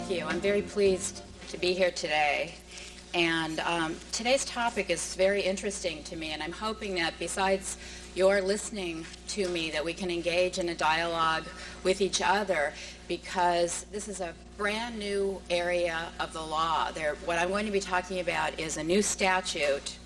Thank you. I'm very pleased to be here today. And today's topic is very interesting to me, and I'm hoping that besides your listening to me, that we can engage in a dialogue with each other, because this is a brand new area of the law. What I'm going to be talking about is a new statute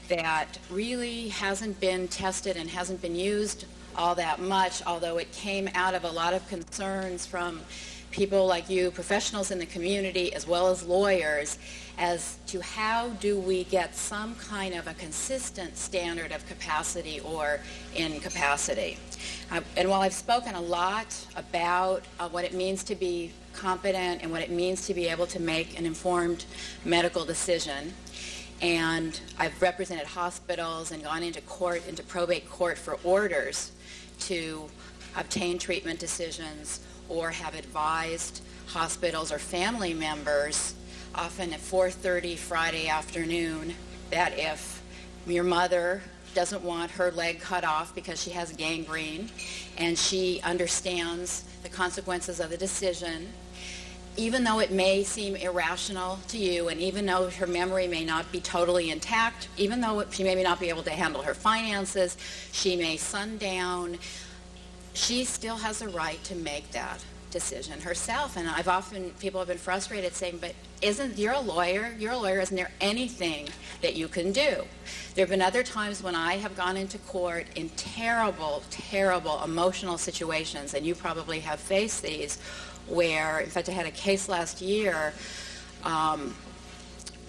that really hasn't been tested and hasn't been used all that much, although it came out of a lot of concerns from people like you, professionals in the community, as well as lawyers, as to how do we get some kind of a consistent standard of capacity or incapacity. And while I've spoken a lot about what it means to be competent and what it means to be able to make an informed medical decision, and I've represented hospitals and gone into court, into probate court for orders to obtain treatment decisions, or have advised hospitals or family members, often at 4:30 Friday afternoon, that if your mother doesn't want her leg cut off because she has gangrene and she understands the consequences of the decision, even though it may seem irrational to you, and even though her memory may not be totally intact, even though she may not be able to handle her finances, she may sundown, she still has a right to make that decision herself. And people have been frustrated saying, but you're a lawyer, isn't there anything that you can do? There have been other times when I have gone into court in terrible, terrible emotional situations, and you probably have faced these, where, in fact, I had a case last year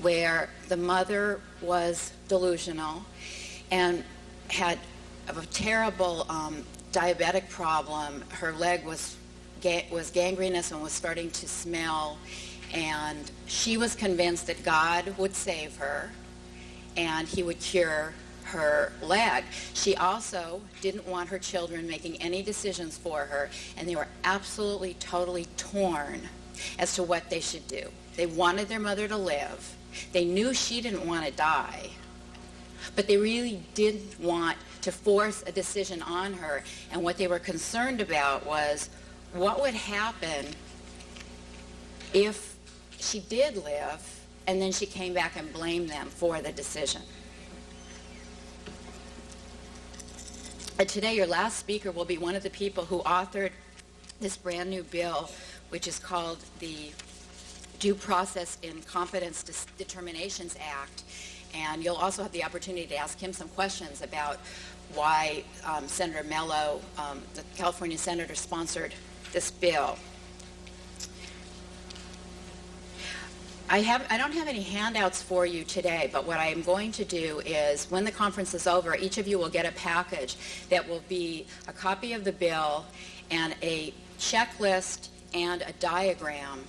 where the mother was delusional and had a terrible diabetic problem. Her leg was gangrenous and was starting to smell, and she was convinced that God would save her and he would cure her leg. She also didn't want her children making any decisions for her, and they were absolutely, totally torn as to what they should do. They wanted their mother to live. They knew she didn't want to die, but they really didn't want to force a decision on her. And what they were concerned about was what would happen if she did live and then she came back and blamed them for the decision. And today, your last speaker will be one of the people who authored this brand new bill, which is called the Due Process in Competence Determinations Act. And you'll also have the opportunity to ask him some questions about why Senator Mello, the California senator, sponsored this bill. I don't have any handouts for you today, but what I am going to do is, when the conference is over, each of you will get a package that will be a copy of the bill and a checklist and a diagram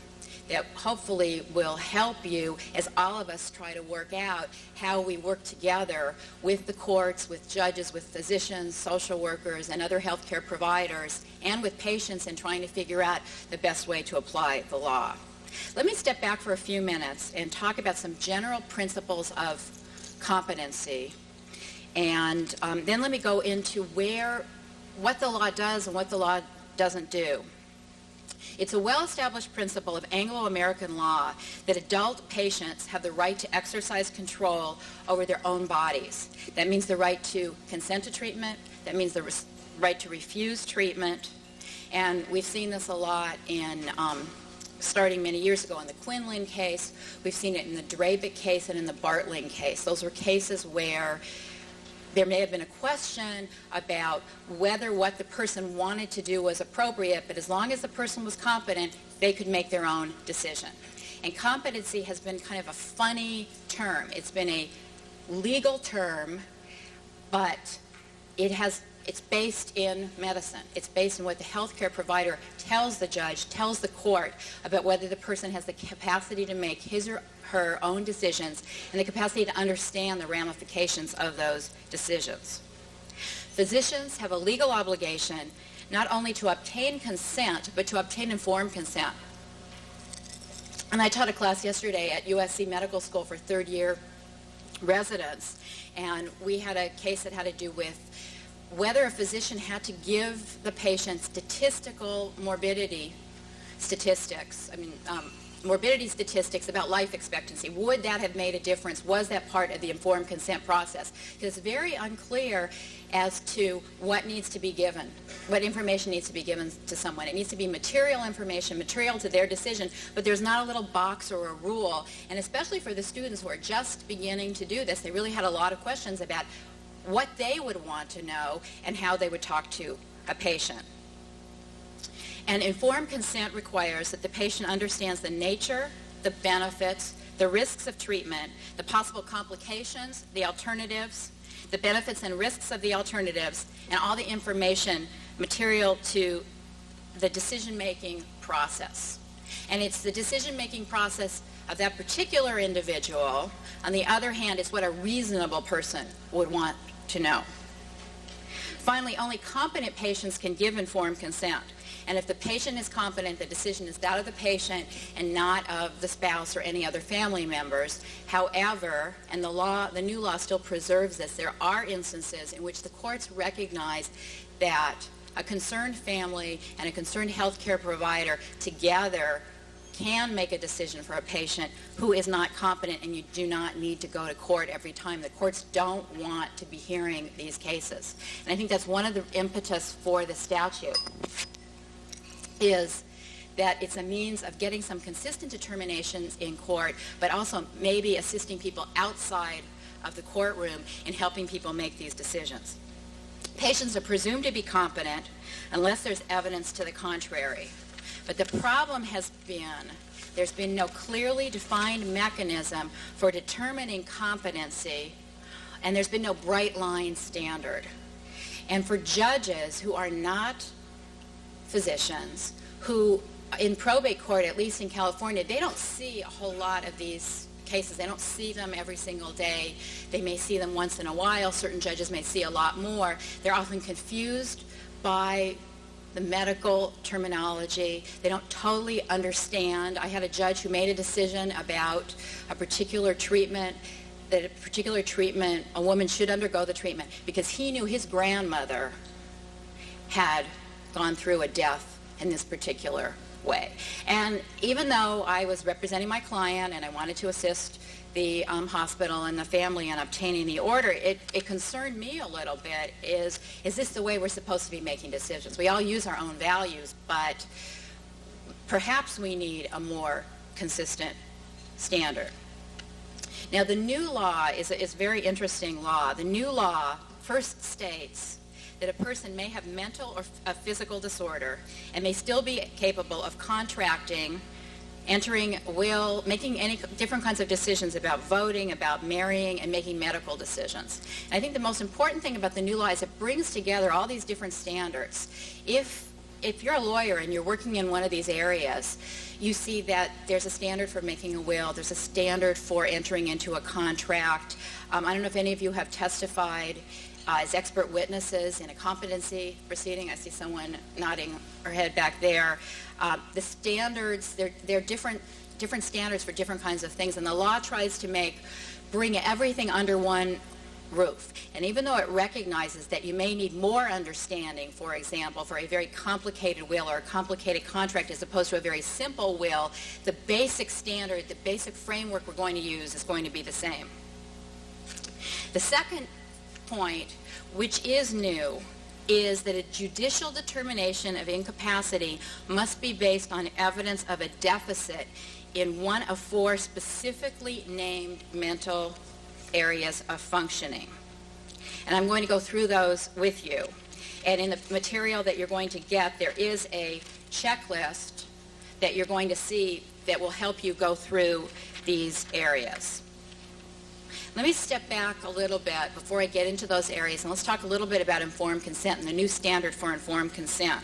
that hopefully will help you as all of us try to work out how we work together with the courts, with judges, with physicians, social workers, and other healthcare providers, and with patients in trying to figure out the best way to apply the law. Let me step back for a few minutes and talk about some general principles of competency, and then let me go into what the law does and what the law doesn't do. It's a well-established principle of Anglo-American law that adult patients have the right to exercise control over their own bodies. That means the right to consent to treatment. That means the right to refuse treatment. And we've seen this a lot starting many years ago in the Quinlan case. We've seen it in the Drabic case and in the Bartling case. Those were cases where there may have been a question about whether what the person wanted to do was appropriate, but as long as the person was competent, they could make their own decision. And competency has been kind of a funny term. It's been a legal term, but it's based in medicine. It's based in what the healthcare provider tells the judge, tells the court about whether the person has the capacity to make his or her own decisions and the capacity to understand the ramifications of those decisions. Physicians have a legal obligation not only to obtain consent, but to obtain informed consent. And I taught a class yesterday at USC Medical School for third-year residents, and we had a case that had to do with whether a physician had to give the patient statistical morbidity statistics, morbidity statistics about life expectancy. Would that have made a difference? Was that part of the informed consent process? Because it's very unclear as to what needs to be given, what information needs to be given to someone. It needs to be material information, material to their decision, but there's not a little box or a rule. And especially for the students who are just beginning to do this, they really had a lot of questions about what they would want to know and how they would talk to a patient. And informed consent requires that the patient understands the nature, the benefits, the risks of treatment, the possible complications, the alternatives, the benefits and risks of the alternatives, and all the information material to the decision-making process. And it's the decision-making process of that particular individual. On the other hand, it's what a reasonable person would want to know. Finally, only competent patients can give informed consent. And if the patient is competent, the decision is that of the patient and not of the spouse or any other family members. However, and the new law still preserves this, there are instances in which the courts recognize that a concerned family and a concerned healthcare provider together can make a decision for a patient who is not competent, and you do not need to go to court every time. The courts don't want to be hearing these cases. And I think that's one of the impetus for the statute, is that it's a means of getting some consistent determinations in court, but also maybe assisting people outside of the courtroom in helping people make these decisions. Patients are presumed to be competent unless there's evidence to the contrary. But the problem has been there's been no clearly defined mechanism for determining competency, and there's been no bright line standard. And for judges who are not physicians, who in probate court, at least in California, they don't see a whole lot of these cases. They don't see them every single day. They may see them once in a while. Certain judges may see a lot more. They're often confused by the medical terminology. They don't totally understand. I had a judge who made a decision about a particular treatment, that a particular treatment, a woman should undergo the treatment because he knew his grandmother had gone through a death in this particular way. And even though I was representing my client and I wanted to assist the hospital and the family in obtaining the order, it concerned me a little bit, is this the way we're supposed to be making decisions? We all use our own values, but perhaps we need a more consistent standard. Now, the new law is a very interesting law. The new law first states that a person may have mental or a physical disorder and may still be capable of contracting, entering a will, making any different kinds of decisions about voting, about marrying, and making medical decisions. And I think the most important thing about the new law is it brings together all these different standards. If you're a lawyer and you're working in one of these areas, you see that there's a standard for making a will, there's a standard for entering into a contract. I don't know if any of you have testified as expert witnesses in a competency proceeding. I see someone nodding her head back there. The standards, they're different standards for different kinds of things, and the law tries to bring everything under one roof. And even though it recognizes that you may need more understanding, for example, for a very complicated will or a complicated contract as opposed to a very simple will, the basic standard, the basic framework we're going to use is going to be the same. The second point, which is new, is that a judicial determination of incapacity must be based on evidence of a deficit in one of 4 specifically named mental areas of functioning. And I'm going to go through those with you. And in the material that you're going to get, there is a checklist that you're going to see that will help you go through these areas. Let me step back a little bit before I get into those areas, and let's talk a little bit about informed consent and the new standard for informed consent.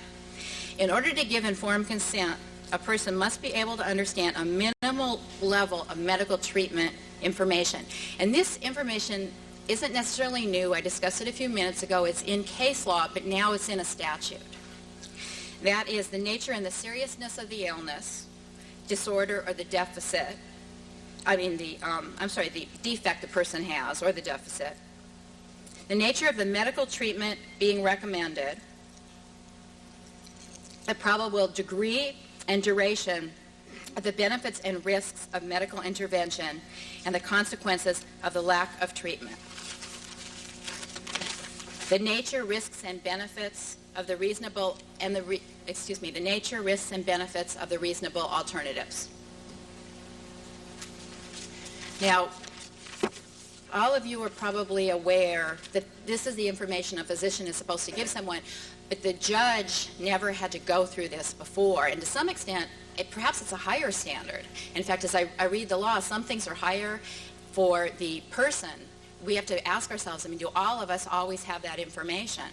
In order to give informed consent, a person must be able to understand a minimal level of medical treatment information. And this information isn't necessarily new. I discussed it a few minutes ago. It's in case law, but now it's in a statute. That is the nature and the seriousness of the illness, disorder, or the deficit. The defect the person has, or the deficit. The nature of the medical treatment being recommended, the probable degree and duration of the benefits and risks of medical intervention and the consequences of the lack of treatment. The nature, risks, and benefits of the reasonable and the nature, risks, and benefits of the reasonable alternatives. Now, all of you are probably aware that this is the information a physician is supposed to give someone, but the judge never had to go through this before, and to some extent, perhaps it's a higher standard. In fact, as I read the law, some things are higher for the person. We have to ask ourselves, do all of us always have that information?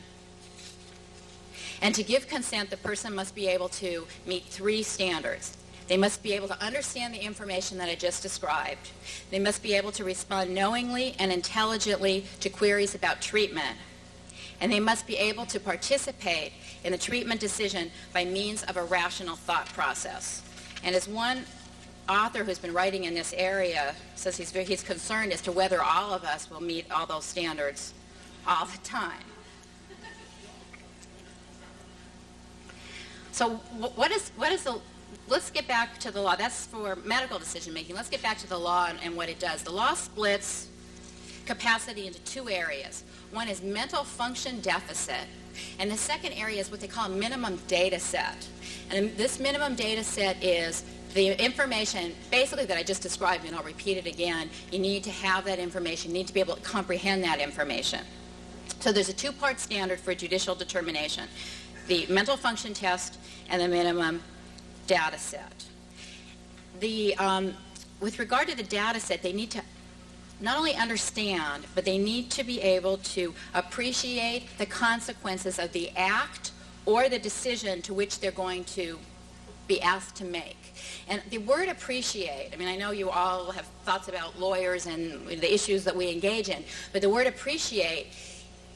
And to give consent, the person must be able to meet 3 standards. They must be able to understand the information that I just described. They must be able to respond knowingly and intelligently to queries about treatment. And they must be able to participate in the treatment decision by means of a rational thought process. And as one author who's been writing in this area says, he's concerned as to whether all of us will meet all those standards all the time. So let's get back to the law. That's for medical decision making. Let's get back to the law and what it does. The law splits capacity into 2 areas. One is mental function deficit, and the second area is what they call a minimum data set. And this minimum data set is the information basically that I just described, and I'll repeat it again. You need to have that information. You need to be able to comprehend that information. So there's a 2-part standard for judicial determination: the mental function test and the minimum data set. With regard to the data set, they need to not only understand, but they need to be able to appreciate the consequences of the act or the decision to which they're going to be asked to make. And the word appreciate, I know you all have thoughts about lawyers and the issues that we engage in, but the word appreciate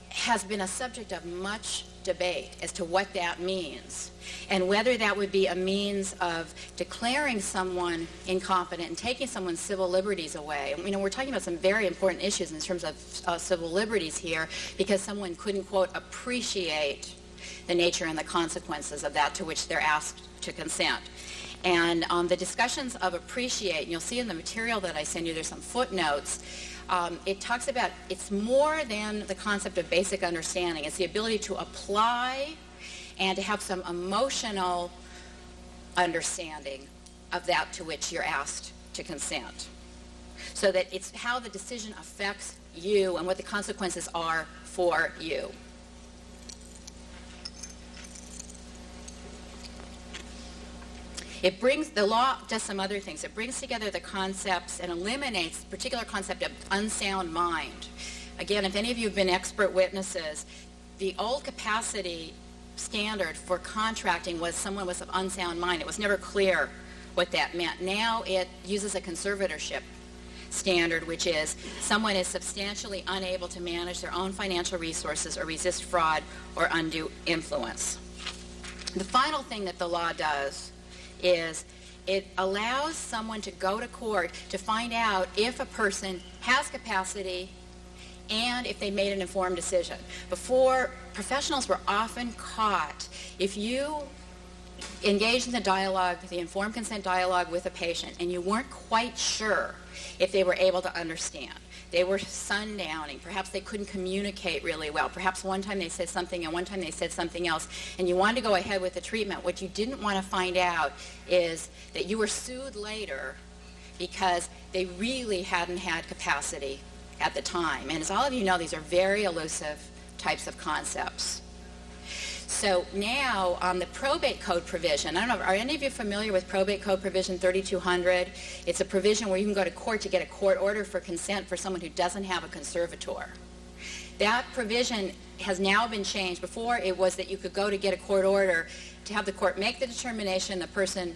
has been a subject of much debate as to what that means, and whether that would be a means of declaring someone incompetent and taking someone's civil liberties away. We're talking about some very important issues in terms of civil liberties here, because someone couldn't, quote, appreciate the nature and the consequences of that to which they're asked to consent. And the discussions of appreciate, and you'll see in the material that I send you, there's some footnotes. It talks about, it's more than the concept of basic understanding. It's the ability to apply and to have some emotional understanding of that to which you're asked to consent. So that it's how the decision affects you and what the consequences are for you. The law does some other things. It brings together the concepts and eliminates the particular concept of unsound mind. Again, if any of you have been expert witnesses, the old capacity standard for contracting was someone with an unsound mind. It was never clear what that meant. Now it uses a conservatorship standard, which is someone is substantially unable to manage their own financial resources or resist fraud or undue influence. The final thing that the law does is it allows someone to go to court to find out if a person has capacity and if they made an informed decision. Before, professionals were often caught. If you engaged in the dialogue, the informed consent dialogue with a patient, and you weren't quite sure if they were able to understand, they were sundowning, perhaps they couldn't communicate really well, perhaps one time they said something and one time they said something else, and you wanted to go ahead with the treatment, what you didn't want to find out is that you were sued later because they really hadn't had capacity at the time. And as all of you know, these are very elusive types of concepts. So now the probate code provision, I don't know, are any of you familiar with probate code provision 3200? It's a provision where you can go to court to get a court order for consent for someone who doesn't have a conservator. That provision has now been changed. Before it was that you could go to get a court order to have the court make the determination the person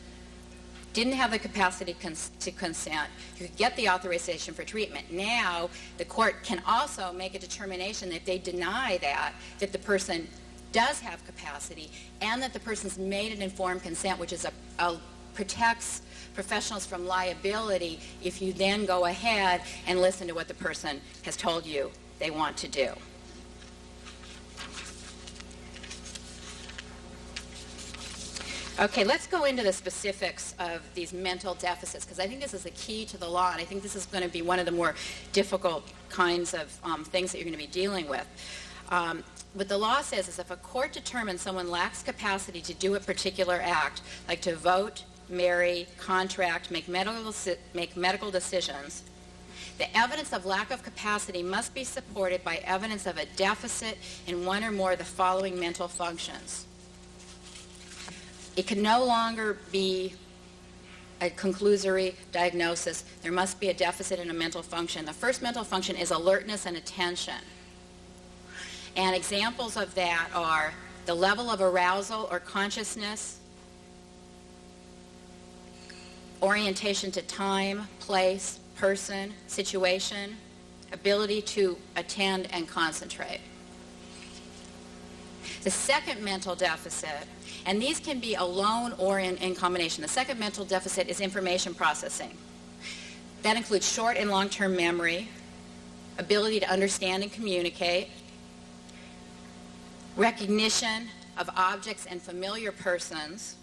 didn't have the capacity to consent. You could get the authorization for treatment. Now the court can also make a determination that if they deny that the person does have capacity and that the person's made an informed consent, which is protects professionals from liability if you then go ahead and listen to what the person has told you they want to do. Okay, let's go into the specifics of these mental deficits, because I think this is the key to the law, and I think this is going to be one of the more difficult kinds of things that you're going to be dealing with. What the law says is if a court determines someone lacks capacity to do a particular act, like to vote, marry, contract, make medical decisions, the evidence of lack of capacity must be supported by evidence of a deficit in one or more of the following mental functions. It can no longer be a conclusory diagnosis. There must be a deficit in a mental function. The first mental function is alertness and attention. And examples of that are the level of arousal or consciousness, orientation to time, place, person, situation, ability to attend and concentrate. The second mental deficit, and these can be alone or in combination. The second mental deficit is information processing. That includes short and long-term memory, ability to understand and communicate, recognition of objects and familiar persons,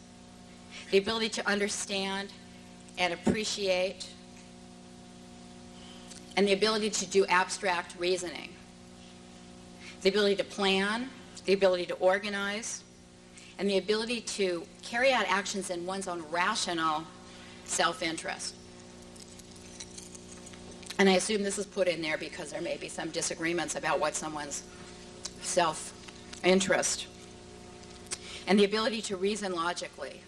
the ability to understand and appreciate, and the ability to do abstract reasoning, the ability to plan, the ability to organize, and the ability to carry out actions in one's own rational self-interest. And I assume this is put in there because there may be some disagreements about what someone's self-interest. And the ability to reason logically.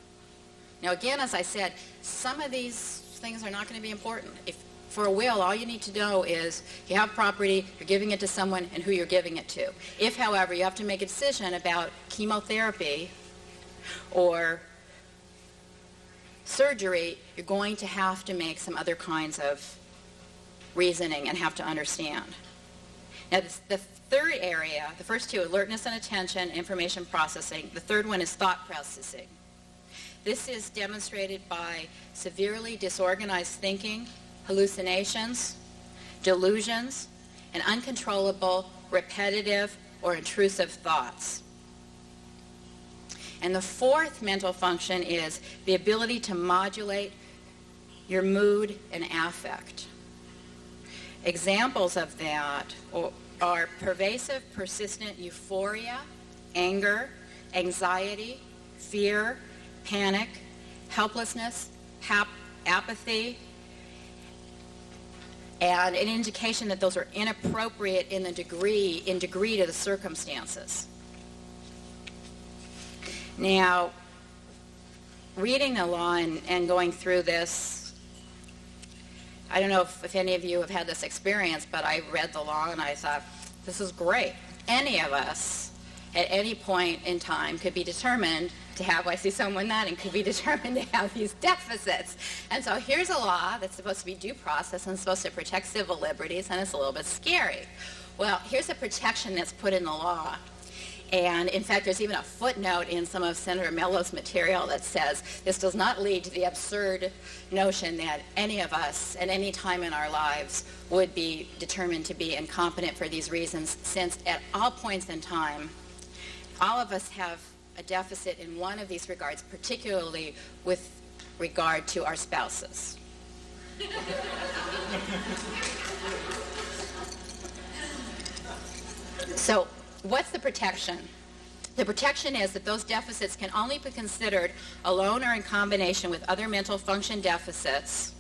Now again, as I said, some of these things are not going to be important. If for a will, all you need to know is you have property, you're giving it to someone, and who you're giving it to. If, however, you have to make a decision about chemotherapy or surgery, you're going to have to make some other kinds of reasoning and have to understand. Now, the third area, the first two, alertness and attention, information processing. The third one is thought processing. This is demonstrated by severely disorganized thinking, hallucinations, delusions, and uncontrollable, repetitive, or intrusive thoughts. And the fourth mental function is the ability to modulate your mood and affect. Examples of that are pervasive, persistent euphoria, anger, anxiety, fear, panic, helplessness, apathy, and an indication that those are inappropriate in degree to the circumstances. Now, reading the law and going through this, I don't know if any of you have had this experience, but I read the law and I thought, this is great. Any of us at any point in time could be determined to have, I see someone nodding, could be determined to have these deficits. And so here's a law that's supposed to be due process and supposed to protect civil liberties, and it's a little bit scary. Well, here's a protection that's put in the law. And in fact, there's even a footnote in some of Senator Mello's material that says this does not lead to the absurd notion that any of us at any time in our lives would be determined to be incompetent for these reasons, since at all points in time, all of us have a deficit in one of these regards, particularly with regard to our spouses. So, what's the protection? The protection is that those deficits can only be considered alone or in combination with other mental function deficits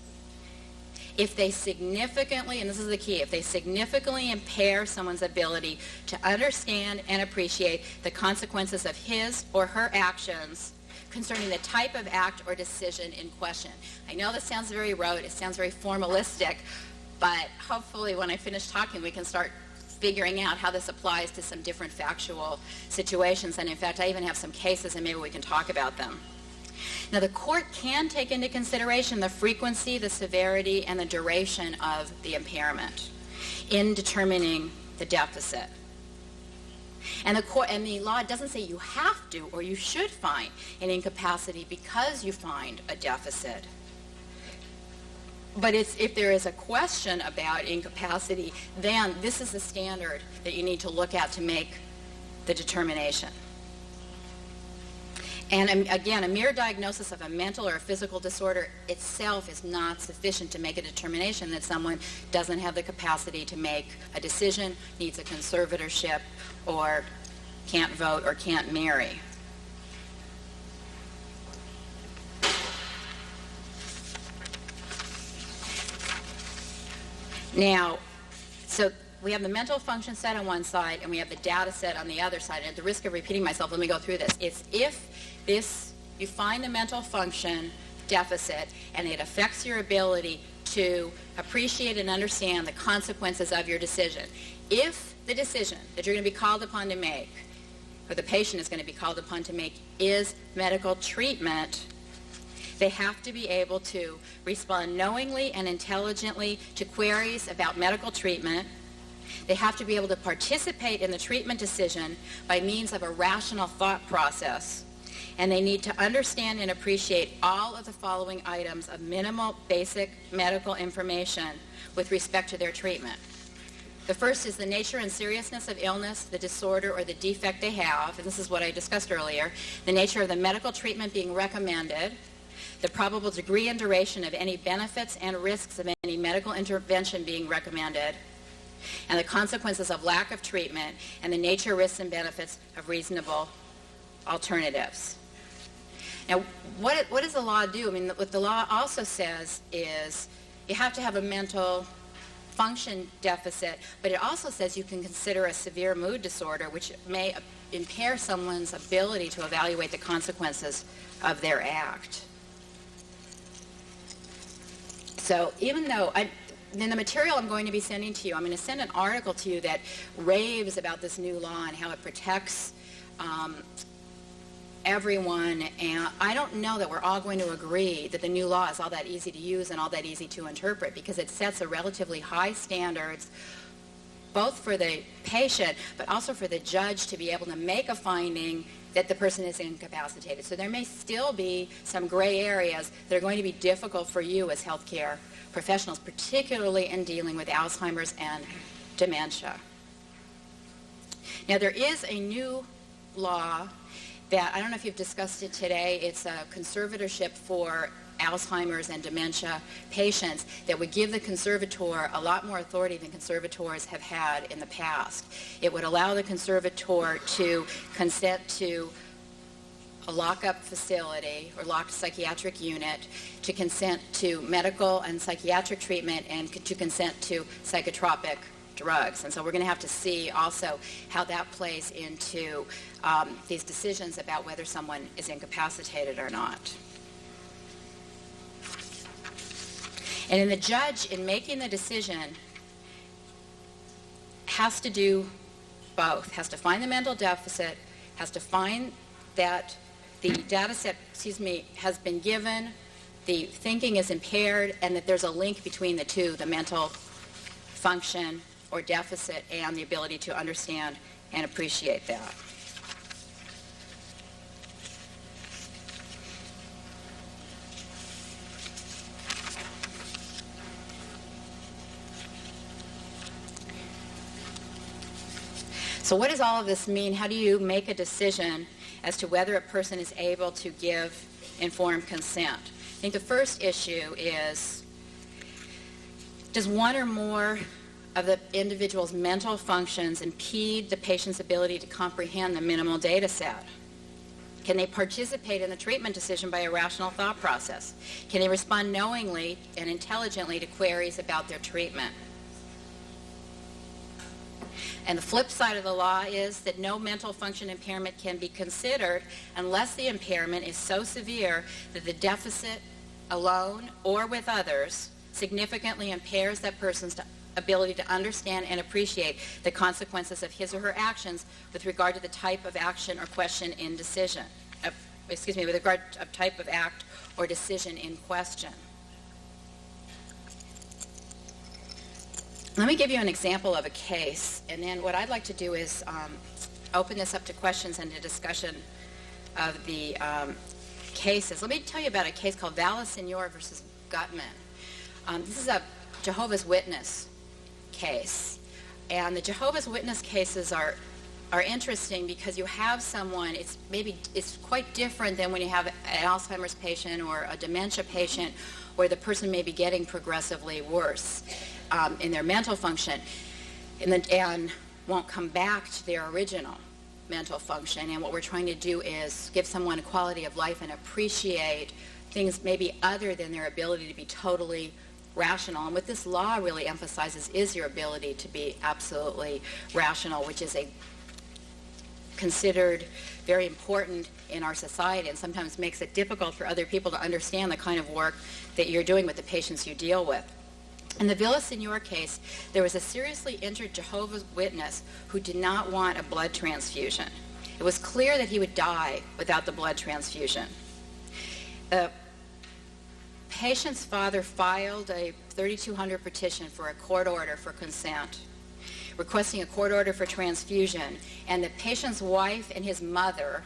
if they significantly, and this is the key, if they significantly impair someone's ability to understand and appreciate the consequences of his or her actions concerning the type of act or decision in question. I know this sounds very rote, it sounds very formalistic, but hopefully when I finish talking we can start figuring out how this applies to some different factual situations. And in fact, I even have some cases and maybe we can talk about them. Now, the court can take into consideration the frequency, the severity, and the duration of the impairment in determining the deficit. And the law doesn't say you have to or you should find an incapacity because you find a deficit. But if there is a question about incapacity, then this is the standard that you need to look at to make the determination. And again, a mere diagnosis of a mental or a physical disorder itself is not sufficient to make a determination that someone doesn't have the capacity to make a decision, needs a conservatorship, or can't vote or can't marry. Now, so we have the mental function set on one side and we have the data set on the other side. And at the risk of repeating myself, let me go through this. It's if you find the mental function deficit and it affects your ability to appreciate and understand the consequences of your decision. If the decision that you're going to be called upon to make, or the patient is going to be called upon to make, is medical treatment, they have to be able to respond knowingly and intelligently to queries about medical treatment. They have to be able to participate in the treatment decision by means of a rational thought process. And they need to understand and appreciate all of the following items of minimal basic medical information with respect to their treatment. The first is the nature and seriousness of illness, the disorder, or the defect they have, and this is what I discussed earlier, the nature of the medical treatment being recommended, the probable degree and duration of any benefits and risks of any medical intervention being recommended, and the consequences of lack of treatment, and the nature, risks, and benefits of reasonable alternatives. Now, what does the law do? I mean, what the law also says is you have to have a mental function deficit, but it also says you can consider a severe mood disorder, which may impair someone's ability to evaluate the consequences of their act. So even though in the material I'm going to be sending to you, I'm going to send an article to you that raves about this new law and how it protects everyone, and I don't know that we're all going to agree that the new law is all that easy to use and all that easy to interpret, because it sets a relatively high standards both for the patient but also for the judge to be able to make a finding that the person is incapacitated. So there may still be some gray areas that are going to be difficult for you as healthcare professionals, particularly in dealing with Alzheimer's and dementia. Now, there is a new law that, I don't know if you've discussed it today, it's a conservatorship for Alzheimer's and dementia patients that would give the conservator a lot more authority than conservators have had in the past. It would allow the conservator to consent to a lockup facility or locked psychiatric unit, to consent to medical and psychiatric treatment, and to consent to psychotropic drugs. And so we're going to have to see also how that plays into these decisions about whether someone is incapacitated or not. And then the judge, in making the decision, has to do both. Has to find the mental deficit, has to find that the data set, has been given, the thinking is impaired, and that there's a link between the two, the mental function or deficit and the ability to understand and appreciate that. So what does all of this mean? How do you make a decision as to whether a person is able to give informed consent? I think the first issue is, does one or more of the individual's mental functions impede the patient's ability to comprehend the minimal data set? Can they participate in the treatment decision by a rational thought process? Can they respond knowingly and intelligently to queries about their treatment? And the flip side of the law is that no mental function impairment can be considered unless the impairment is so severe that the deficit alone or with others significantly impairs that person's ability to understand and appreciate the consequences of his or her actions with regard to the type of action or question in decision. With regard to type of act or decision in question. Let me give you an example of a case, and then what I'd like to do is open this up to questions and to discussion of the cases. Let me tell you about a case called Vallasenor versus Gutman. This is a Jehovah's Witness case, and the Jehovah's Witness cases are are interesting because you have someone, it's quite different than when you have an Alzheimer's patient or a dementia patient where the person may be getting progressively worse in their mental function and won't come back to their original mental function. And what we're trying to do is give someone a quality of life and appreciate things maybe other than their ability to be totally rational. And what this law really emphasizes is your ability to be absolutely rational, which is considered very important in our society and sometimes makes it difficult for other people to understand the kind of work that you're doing with the patients you deal with. In the Villaseñor case, there was a seriously injured Jehovah's Witness who did not want a blood transfusion. It was clear that he would die without the blood transfusion. The patient's father filed a 3200 petition for a court order for consent, requesting a court order for transfusion, and the patient's wife and his mother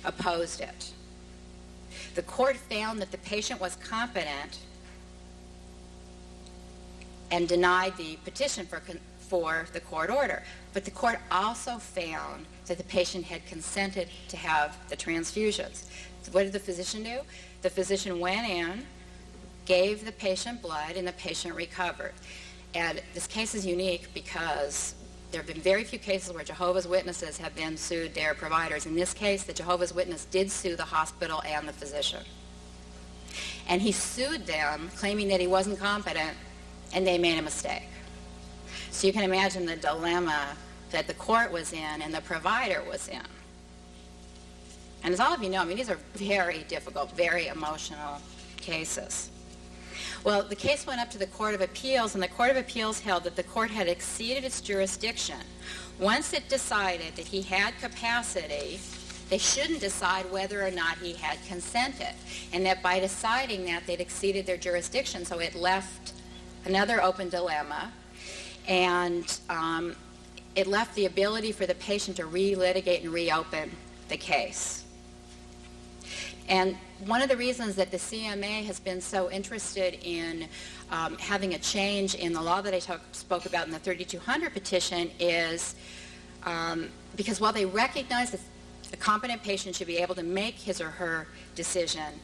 opposed it. The court found that the patient was competent and denied the petition for the court order. But the court also found that the patient had consented to have the transfusions. So what did the physician do? The physician went in, gave the patient blood, and the patient recovered. And this case is unique because there have been very few cases where Jehovah's Witnesses have then sued their providers. In this case, the Jehovah's Witness did sue the hospital and the physician. And he sued them, claiming that he wasn't competent, and they made a mistake. So you can imagine the dilemma that the court was in and the provider was in. And as all of you know, I mean, these are very difficult, very emotional cases. Well, the case went up to the Court of Appeals, and the Court of Appeals held that the court had exceeded its jurisdiction. Once it decided that he had capacity, they shouldn't decide whether or not he had consented, and that by deciding that, they'd exceeded their jurisdiction, so it left another open dilemma, and it left the ability for the patient to relitigate and reopen the case. And one of the reasons that the CMA has been so interested in having a change in the law that I spoke about in the 3200 petition is because while they recognize that a competent patient should be able to make his or her decision,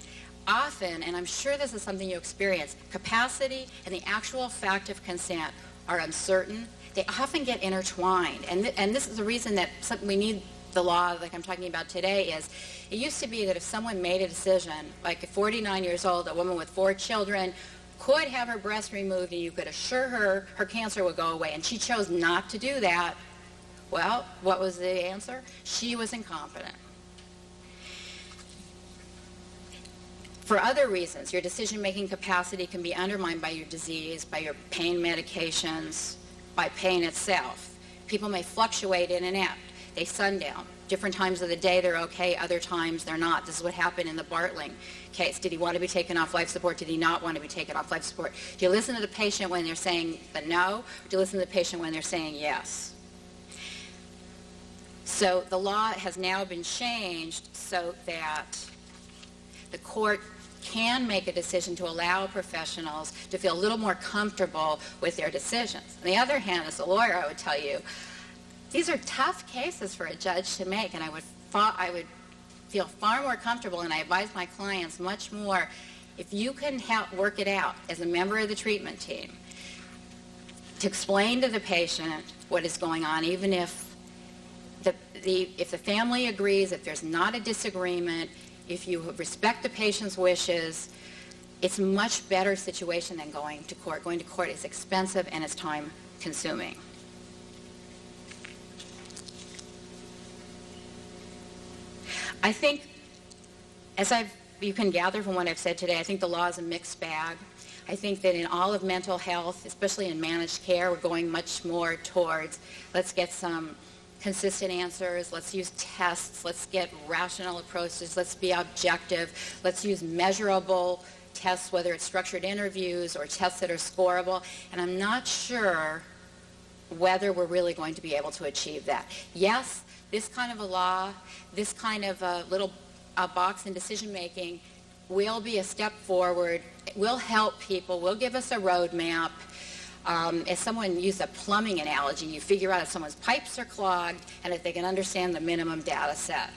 often, and I'm sure this is something you experience, capacity and the actual fact of consent are uncertain. They often get intertwined. And this is the reason that we need the law like I'm talking about today is it used to be that if someone made a decision, like at 49 years old, a woman with 4 children could have her breast removed and you could assure her her cancer would go away, and she chose not to do that. Well, what was the answer? She was incompetent. For other reasons, your decision-making capacity can be undermined by your disease, by your pain medications, by pain itself. People may fluctuate in and out. They sundown. Different times of the day they're okay, other times they're not. This is what happened in the Bartling case. Did he want to be taken off life support? Did he not want to be taken off life support? Do you listen to the patient when they're saying the no? Or do you listen to the patient when they're saying yes? So the law has now been changed so that the court can make a decision to allow professionals to feel a little more comfortable with their decisions. On the other hand, as a lawyer, I would tell you, these are tough cases for a judge to make, and I would feel far more comfortable, and I advise my clients much more, if you can work it out as a member of the treatment team, to explain to the patient what is going on, even if if the family agrees, if there's not a disagreement, if you respect the patient's wishes, it's a much better situation than going to court. Going to court is expensive and it's time-consuming. I think, as you can gather from what I've said today, I think the law is a mixed bag. I think that in all of mental health, especially in managed care, we're going much more towards let's get some consistent answers, let's use tests, let's get rational approaches, let's be objective, let's use measurable tests, whether it's structured interviews or tests that are scorable, and I'm not sure whether we're really going to be able to achieve that. Yes, this kind of a law, this kind of a little box in decision-making will be a step forward. It will help people, will give us a roadmap. As someone used a plumbing analogy, you figure out if someone's pipes are clogged and if they can understand the minimum data set.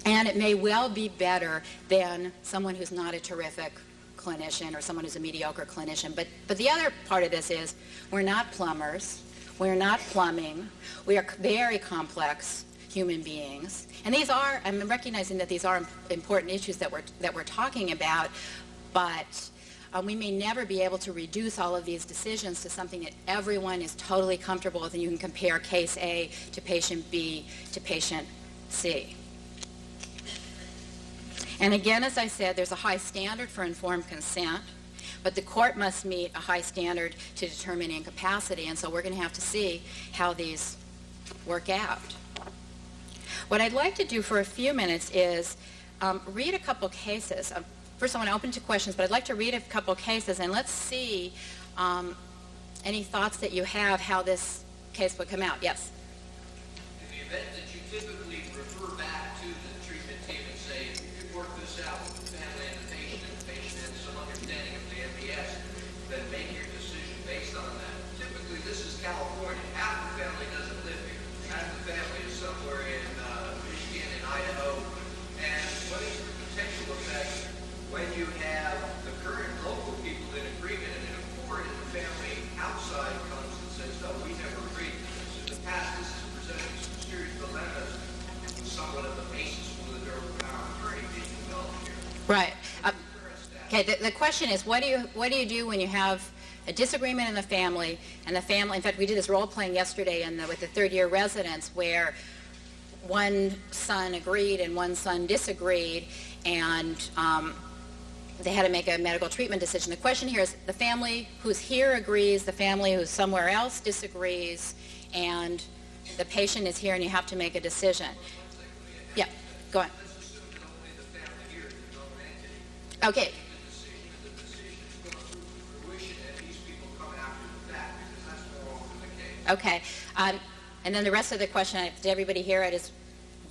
And it may well be better than someone who's not a terrific clinician or someone who's a mediocre clinician. But the other part of this is we're not plumbers. We're not plumbing. We are very complex human beings. And these are, I'm recognizing that these are important issues that we're talking about, but we may never be able to reduce all of these decisions to something that everyone is totally comfortable with, and you can compare case A to patient B to patient C. And again, as I said, there's a high standard for informed consent, but the court must meet a high standard to determine incapacity, and so we're going to have to see how these work out. What I'd like to do for a few minutes is read a couple cases. First, I want to open to questions, but I'd like to read a couple cases, and let's see any thoughts that you have how this case would come out. Yes? In the event that you typically refer back to the treatment team and say, you could work this out with the family and the patient has some understanding of the MPS, then make your decision based on that. Typically, this is California. Half the family doesn't live here. Half the family is somewhere in Michigan and Idaho. And what is the potential effect when you have the current local people in agreement and in accord and the family outside comes and says, no, we never agreed to this. In the past, this has presented some serious dilemmas and somewhat of the basis for the durable power attorney being developed here. Right. Okay, the question is, what do you do when you have a disagreement in the family, and the family, in fact, we did this role-playing yesterday with the third-year residents where one son agreed and one son disagreed, and they had to make a medical treatment decision. The question here is the family who's here agrees, the family who's somewhere else disagrees, and the patient is here and you have to make a decision. Yeah, go on. Let's assume that only the family here is the known entity. Okay. The decision is going to prove to fruition and these people come after the fact because that's more often the case. Okay. And then the rest of the question, did everybody hear it, is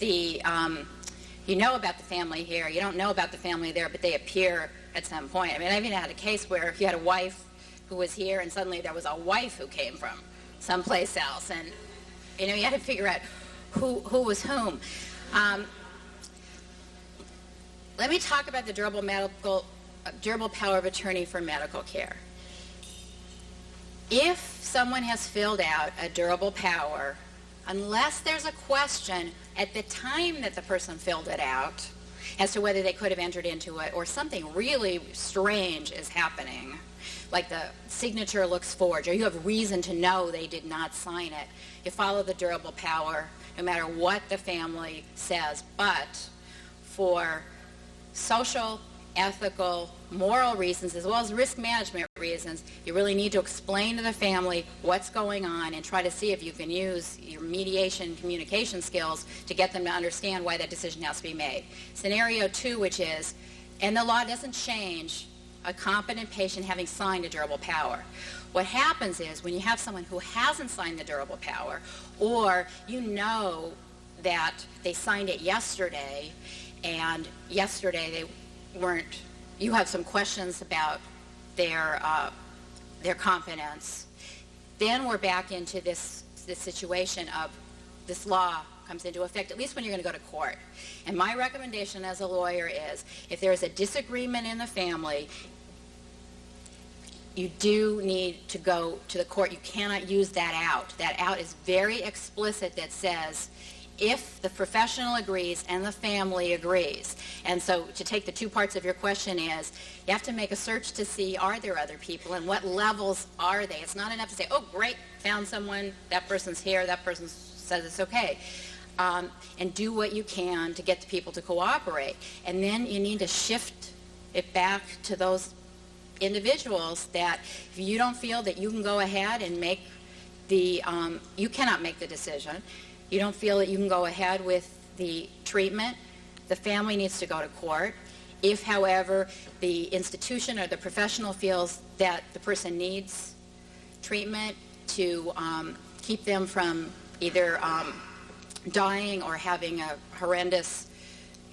you know about the family here, you don't know about the family there, but they appear at some point. I mean, I've even had a case where you had a wife who was here and suddenly there was a wife who came from someplace else, and you had to figure out who was whom. Let me talk about the durable power of attorney for medical care. If someone has filled out a durable power, unless there's a question at the time that the person filled it out as to whether they could have entered into it or something really strange is happening, like the signature looks forged or you have reason to know they did not sign it, you follow the durable power no matter what the family says. But for social, ethical, moral reasons, as well as risk management reasons, you really need to explain to the family what's going on and try to see if you can use your mediation communication skills to get them to understand why that decision has to be made. Scenario 2, which is, and the law doesn't change a competent patient having signed a durable power. What happens is when you have someone who hasn't signed the durable power, or you know that they signed it yesterday and yesterday they weren't, you have some questions about their competence, then we're back into this situation of this law comes into effect, at least when you're going to go to court. And my recommendation as a lawyer is if there is a disagreement in the family, you do need to go to the court. You cannot use that out. That out is very explicit that says if the professional agrees and the family agrees. And so to take the two parts of your question is you have to make a search to see are there other people and what levels are they. It's not enough to say, oh, great, found someone, that person's here, that person says it's okay. And do what you can to get the people to cooperate. And then you need to shift it back to those individuals that if you don't feel that you can go ahead and make the, you cannot make the decision, you don't feel that you can go ahead with the treatment, the family needs to go to court. If, however, the institution or the professional feels that the person needs treatment to keep them from either dying or having a horrendous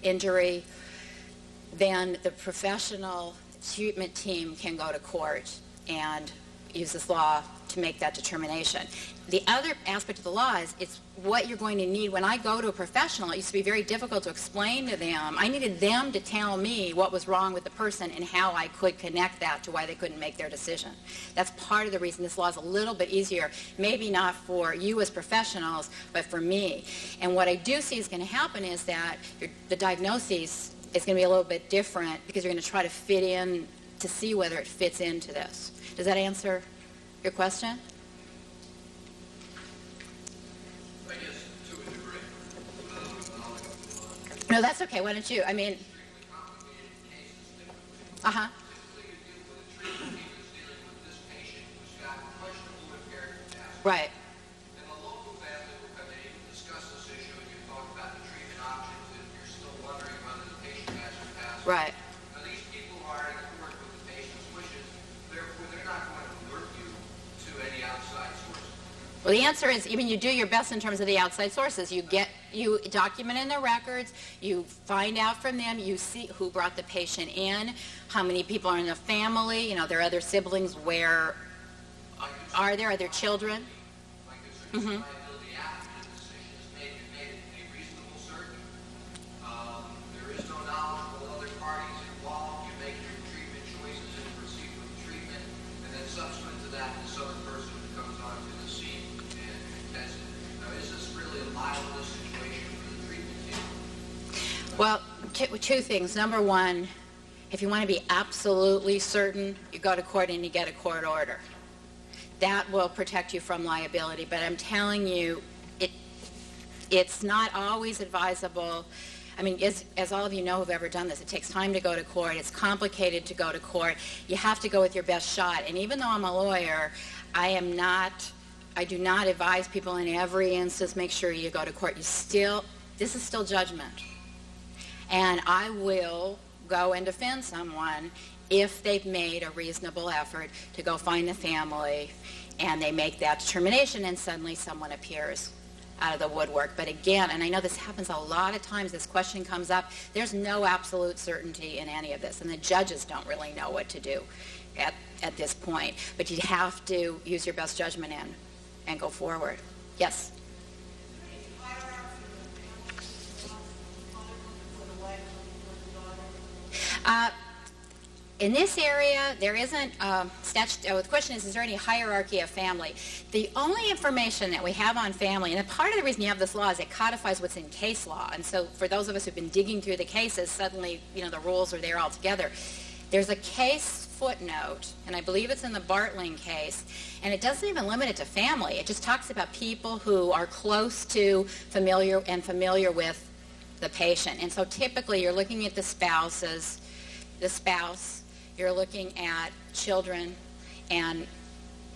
injury, then the professional treatment team can go to court and use this law to make that determination. The other aspect of the law is it's what you're going to need. When I go to a professional, it used to be very difficult to explain to them. I needed them to tell me what was wrong with the person and how I could connect that to why they couldn't make their decision. That's part of the reason this law is a little bit easier, maybe not for you as professionals, but for me. And what I do see is going to happen is that the diagnosis is going to be a little bit different because you're going to try to fit in to see whether it fits into this. Does that answer your question? I guess to a degree. No, that's okay. Why don't you? I mean, Extremely complicated cases typically. uh-huh. Typically, you deal with a treatment team that's dealing with this patient who's got questionable impaired capacity. Right. And the local family will come in and discuss this issue, and you talk about the treatment options, and you're still wondering whether the patient has capacity. Right. Now, these people are in accord with the patient's wishes. Therefore, they're not going to alert you to any outside sources. Well, the answer is, you do your best in terms of the outside sources. You document in their records, you find out from them, you see who brought the patient in, how many people are in the family, their other siblings, where are there children? My concern is liability after the decision is made. You made it a reasonable certainty. There is no knowledgeable other parties involved. You make your treatment choices and proceed with treatment, and then subsequent to that, this other person comes onto the scene and contests it. Now, is this really a libelous situation for the treatment team? Well, two things. Number one, if you want to be absolutely certain, you go to court and you get a court order. That will protect you from liability, but I'm telling you, it's not always advisable. As all of you know who've ever done this, it takes time to go to court. It's complicated to go to court. You have to go with your best shot. And even though I'm a lawyer, I do not advise people in every instance, make sure you go to court. This is still judgment. And I will go and defend someone if they've made a reasonable effort to go find the family and they make that determination and suddenly someone appears out of the woodwork. But again, and I know this happens a lot of times, this question comes up, there's no absolute certainty in any of this, and the judges don't really know what to do at this point. But you have to use your best judgment and go forward. Yes? In this area, there isn't the question is there any hierarchy of family? The only information that we have on family, and part of the reason you have this law is it codifies what's in case law. And so for those of us who've been digging through the cases, suddenly, the rules are there all together. There's a case footnote, and I believe it's in the Bartling case, and it doesn't even limit it to family. It just talks about people who are close to familiar with the patient. And so typically you're looking at the spouse, you're looking at children and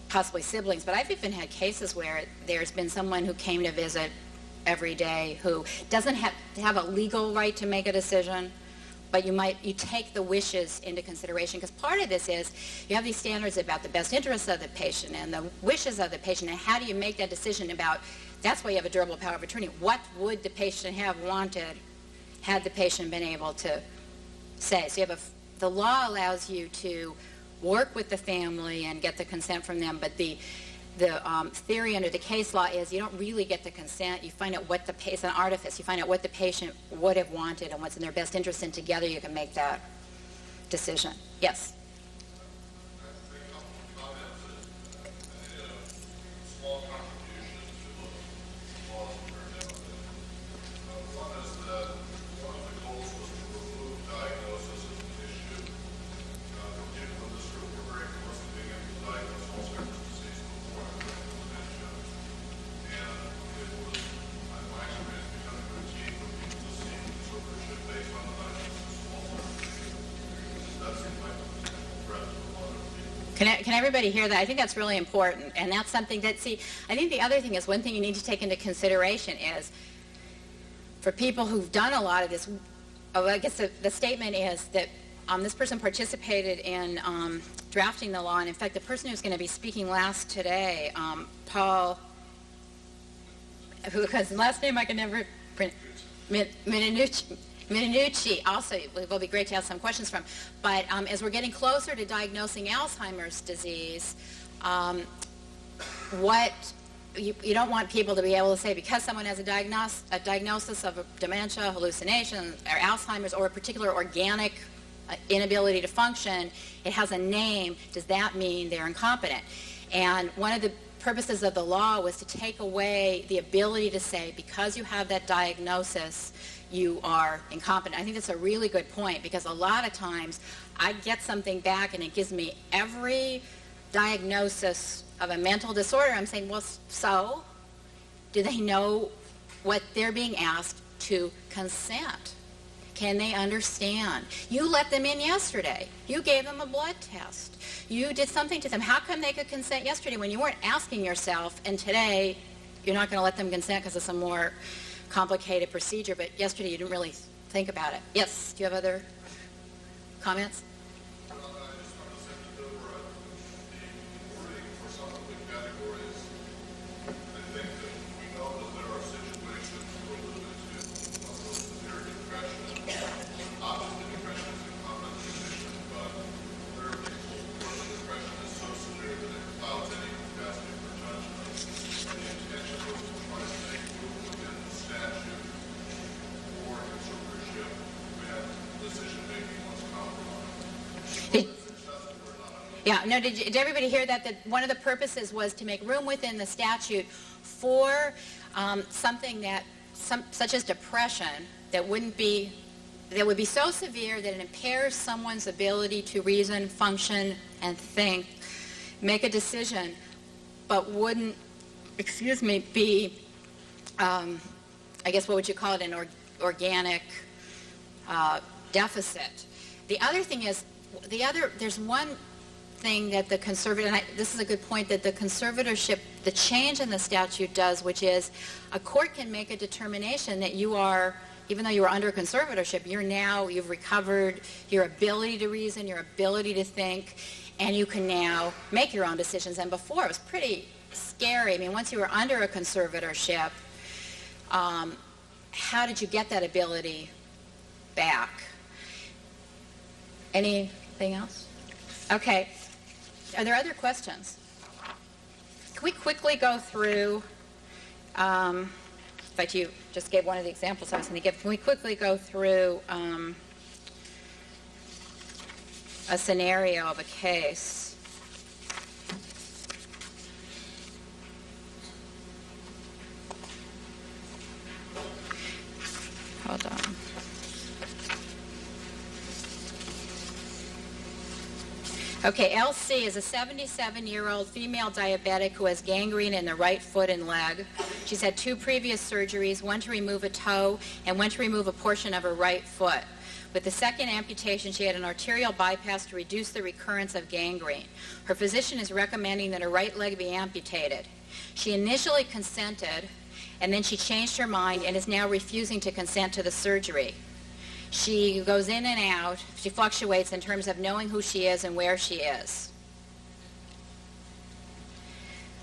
possibly siblings. But I've even had cases where there's been someone who came to visit every day who doesn't have a legal right to make a decision, but you take the wishes into consideration, because part of this is you have these standards about the best interests of the patient and the wishes of the patient, and how do you make that decision about, that's why you have a durable power of attorney. What would the patient have wanted had the patient been able to say? So the law allows you to work with the family and get the consent from them, but the theory under the case law is you don't really get the consent. You find out it's an artifice. You find out what the patient would have wanted and what's in their best interest, and together you can make that decision. Yes? Can everybody hear that? I think that's really important, and that's something that, I think the other thing is, one thing you need to take into consideration is, for people who've done a lot of this, I guess the statement is that this person participated in drafting the law, and in fact, the person who's going to be speaking last today, Paul, whose last name I can never print, Minucci, Minucci also will be great to have some questions from. But as we're getting closer to diagnosing Alzheimer's disease, what you don't want people to be able to say because someone has a diagnosis of a dementia, hallucination, or Alzheimer's, or a particular organic inability to function, it has a name, does that mean they're incompetent? And one of the purposes of the law was to take away the ability to say because you have that diagnosis, you are incompetent. I think that's a really good point because a lot of times I get something back and it gives me every diagnosis of a mental disorder. I'm saying, well, so do they know what they're being asked to consent? Can they understand? You let them in yesterday. You gave them a blood test. You did something to them. How come they could consent yesterday when you weren't asking yourself, and today you're not going to let them consent because it's a more complicated procedure, but yesterday you didn't really think about it. Yes, do you have other comments? Yeah, no, did everybody hear that? That one of the purposes was to make room within the statute for something that, such as depression, that would be so severe that it impairs someone's ability to reason, function, and think, make a decision, but wouldn't, be, I guess, what would you call it, an organic deficit. The other thing is, there's one thing that the conservative, and this is a good point, that the conservatorship, the change in the statute does, which is a court can make a determination that you are, even though you were under conservatorship, you've recovered your ability to reason, your ability to think, and you can now make your own decisions. And before, it was pretty scary. I mean, once you were under a conservatorship, how did you get that ability back? Anything else? Okay. Are there other questions? Can we quickly go through, in fact, you just gave one of the examples I was going to give. Can we quickly go through a scenario of a case? Hold on. Okay, LC is a 77-year-old female diabetic who has gangrene in the right foot and leg. She's had 2 previous surgeries, one to remove a toe and one to remove a portion of her right foot. With the second amputation, she had an arterial bypass to reduce the recurrence of gangrene. Her physician is recommending that her right leg be amputated. She initially consented, and then she changed her mind and is now refusing to consent to the surgery. She goes in and out. She fluctuates in terms of knowing who she is and where she is.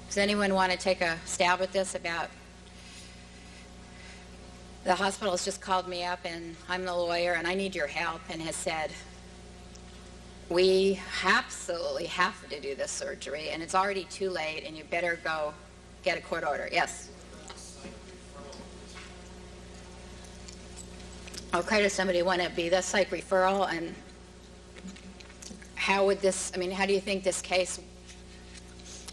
Does anyone want to take a stab at this? About the hospital has just called me up, and I'm the lawyer, and I need your help, and has said, we absolutely have to do this surgery, and it's already too late, and you better go get a court order. Yes? Okay, does somebody want to be the psych referral, and how would this, how do you think this case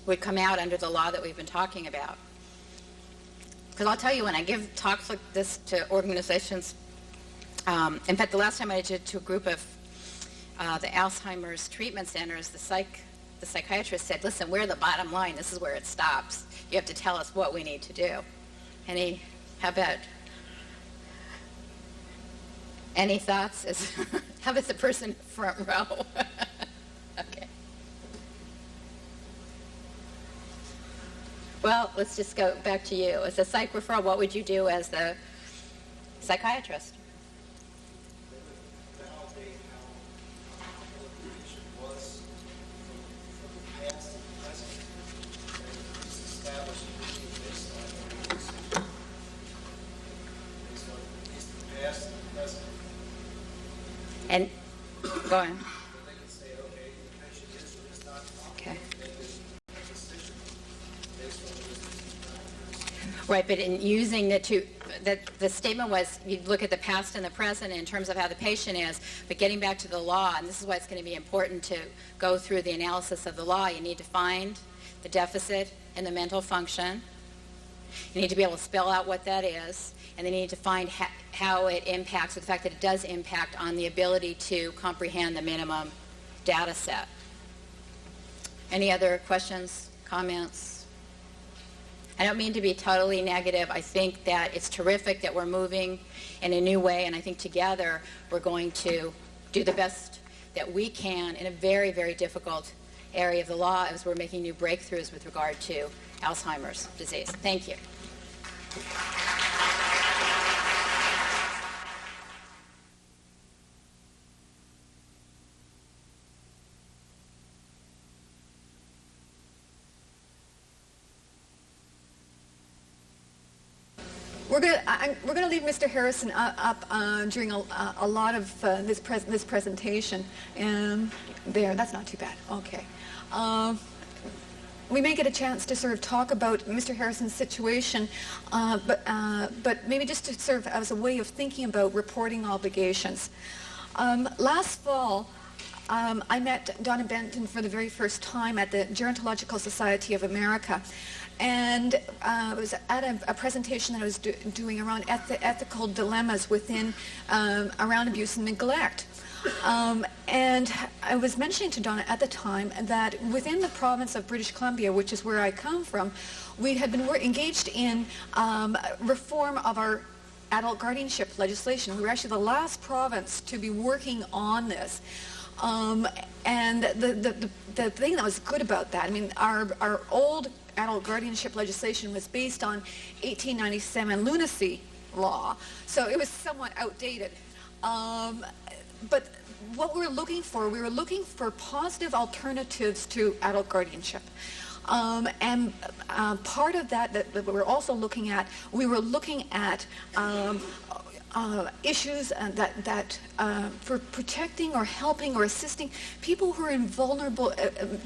would come out under the law that we've been talking about? Because I'll tell you, when I give talks like this to organizations, in fact, the last time I did it to a group of the Alzheimer's treatment centers, the psychiatrist said, listen, we're the bottom line. This is where it stops. You have to tell us what we need to do. How about... Any thoughts? How about the person front row? Okay. Well, let's just go back to you. As a psych referral, what would you do as the psychiatrist? Validate how the patient was from the past to the present, and just establish a baseline based on the past and the present. Go ahead. Then they can say, okay, the patient is or is not Okay. competent to make a decision based on those factors. Right, but in using the statement was you look at the past and the present in terms of how the patient is, but getting back to the law, and this is why it's going to be important to go through the analysis of the law. You need to find the deficit in the mental function. You need to be able to spell out what that is, and then you need to find how it impacts, or the fact that it does impact on the ability to comprehend the minimum data set. Any other questions, comments? I don't mean to be totally negative. I think that it's terrific that we're moving in a new way, and I think together we're going to do the best that we can in a very, very difficult area of the law as we're making new breakthroughs with regard to Alzheimer's disease. Thank you. We're going to leave Mr. Harrison up during a lot of this presentation. And there, that's not too bad. Okay. We may get a chance to sort of talk about Mr. Harrison's situation, but maybe just to serve as a way of thinking about reporting obligations. Last fall, I met Donna Benton for the very first time at the Gerontological Society of America. And it was at a presentation that I was doing around ethical dilemmas within, around abuse and neglect. And I was mentioning to Donna at the time that within the province of British Columbia, which is where I come from, we had been engaged in reform of our adult guardianship legislation. We were actually the last province to be working on this. And the thing that was good about that, I mean, our old adult guardianship legislation was based on 1897 lunacy law, so it was somewhat outdated. But what we were looking for positive alternatives to adult guardianship. And part of that we were also looking at, issues that for protecting or helping or assisting people who are in vulnerable,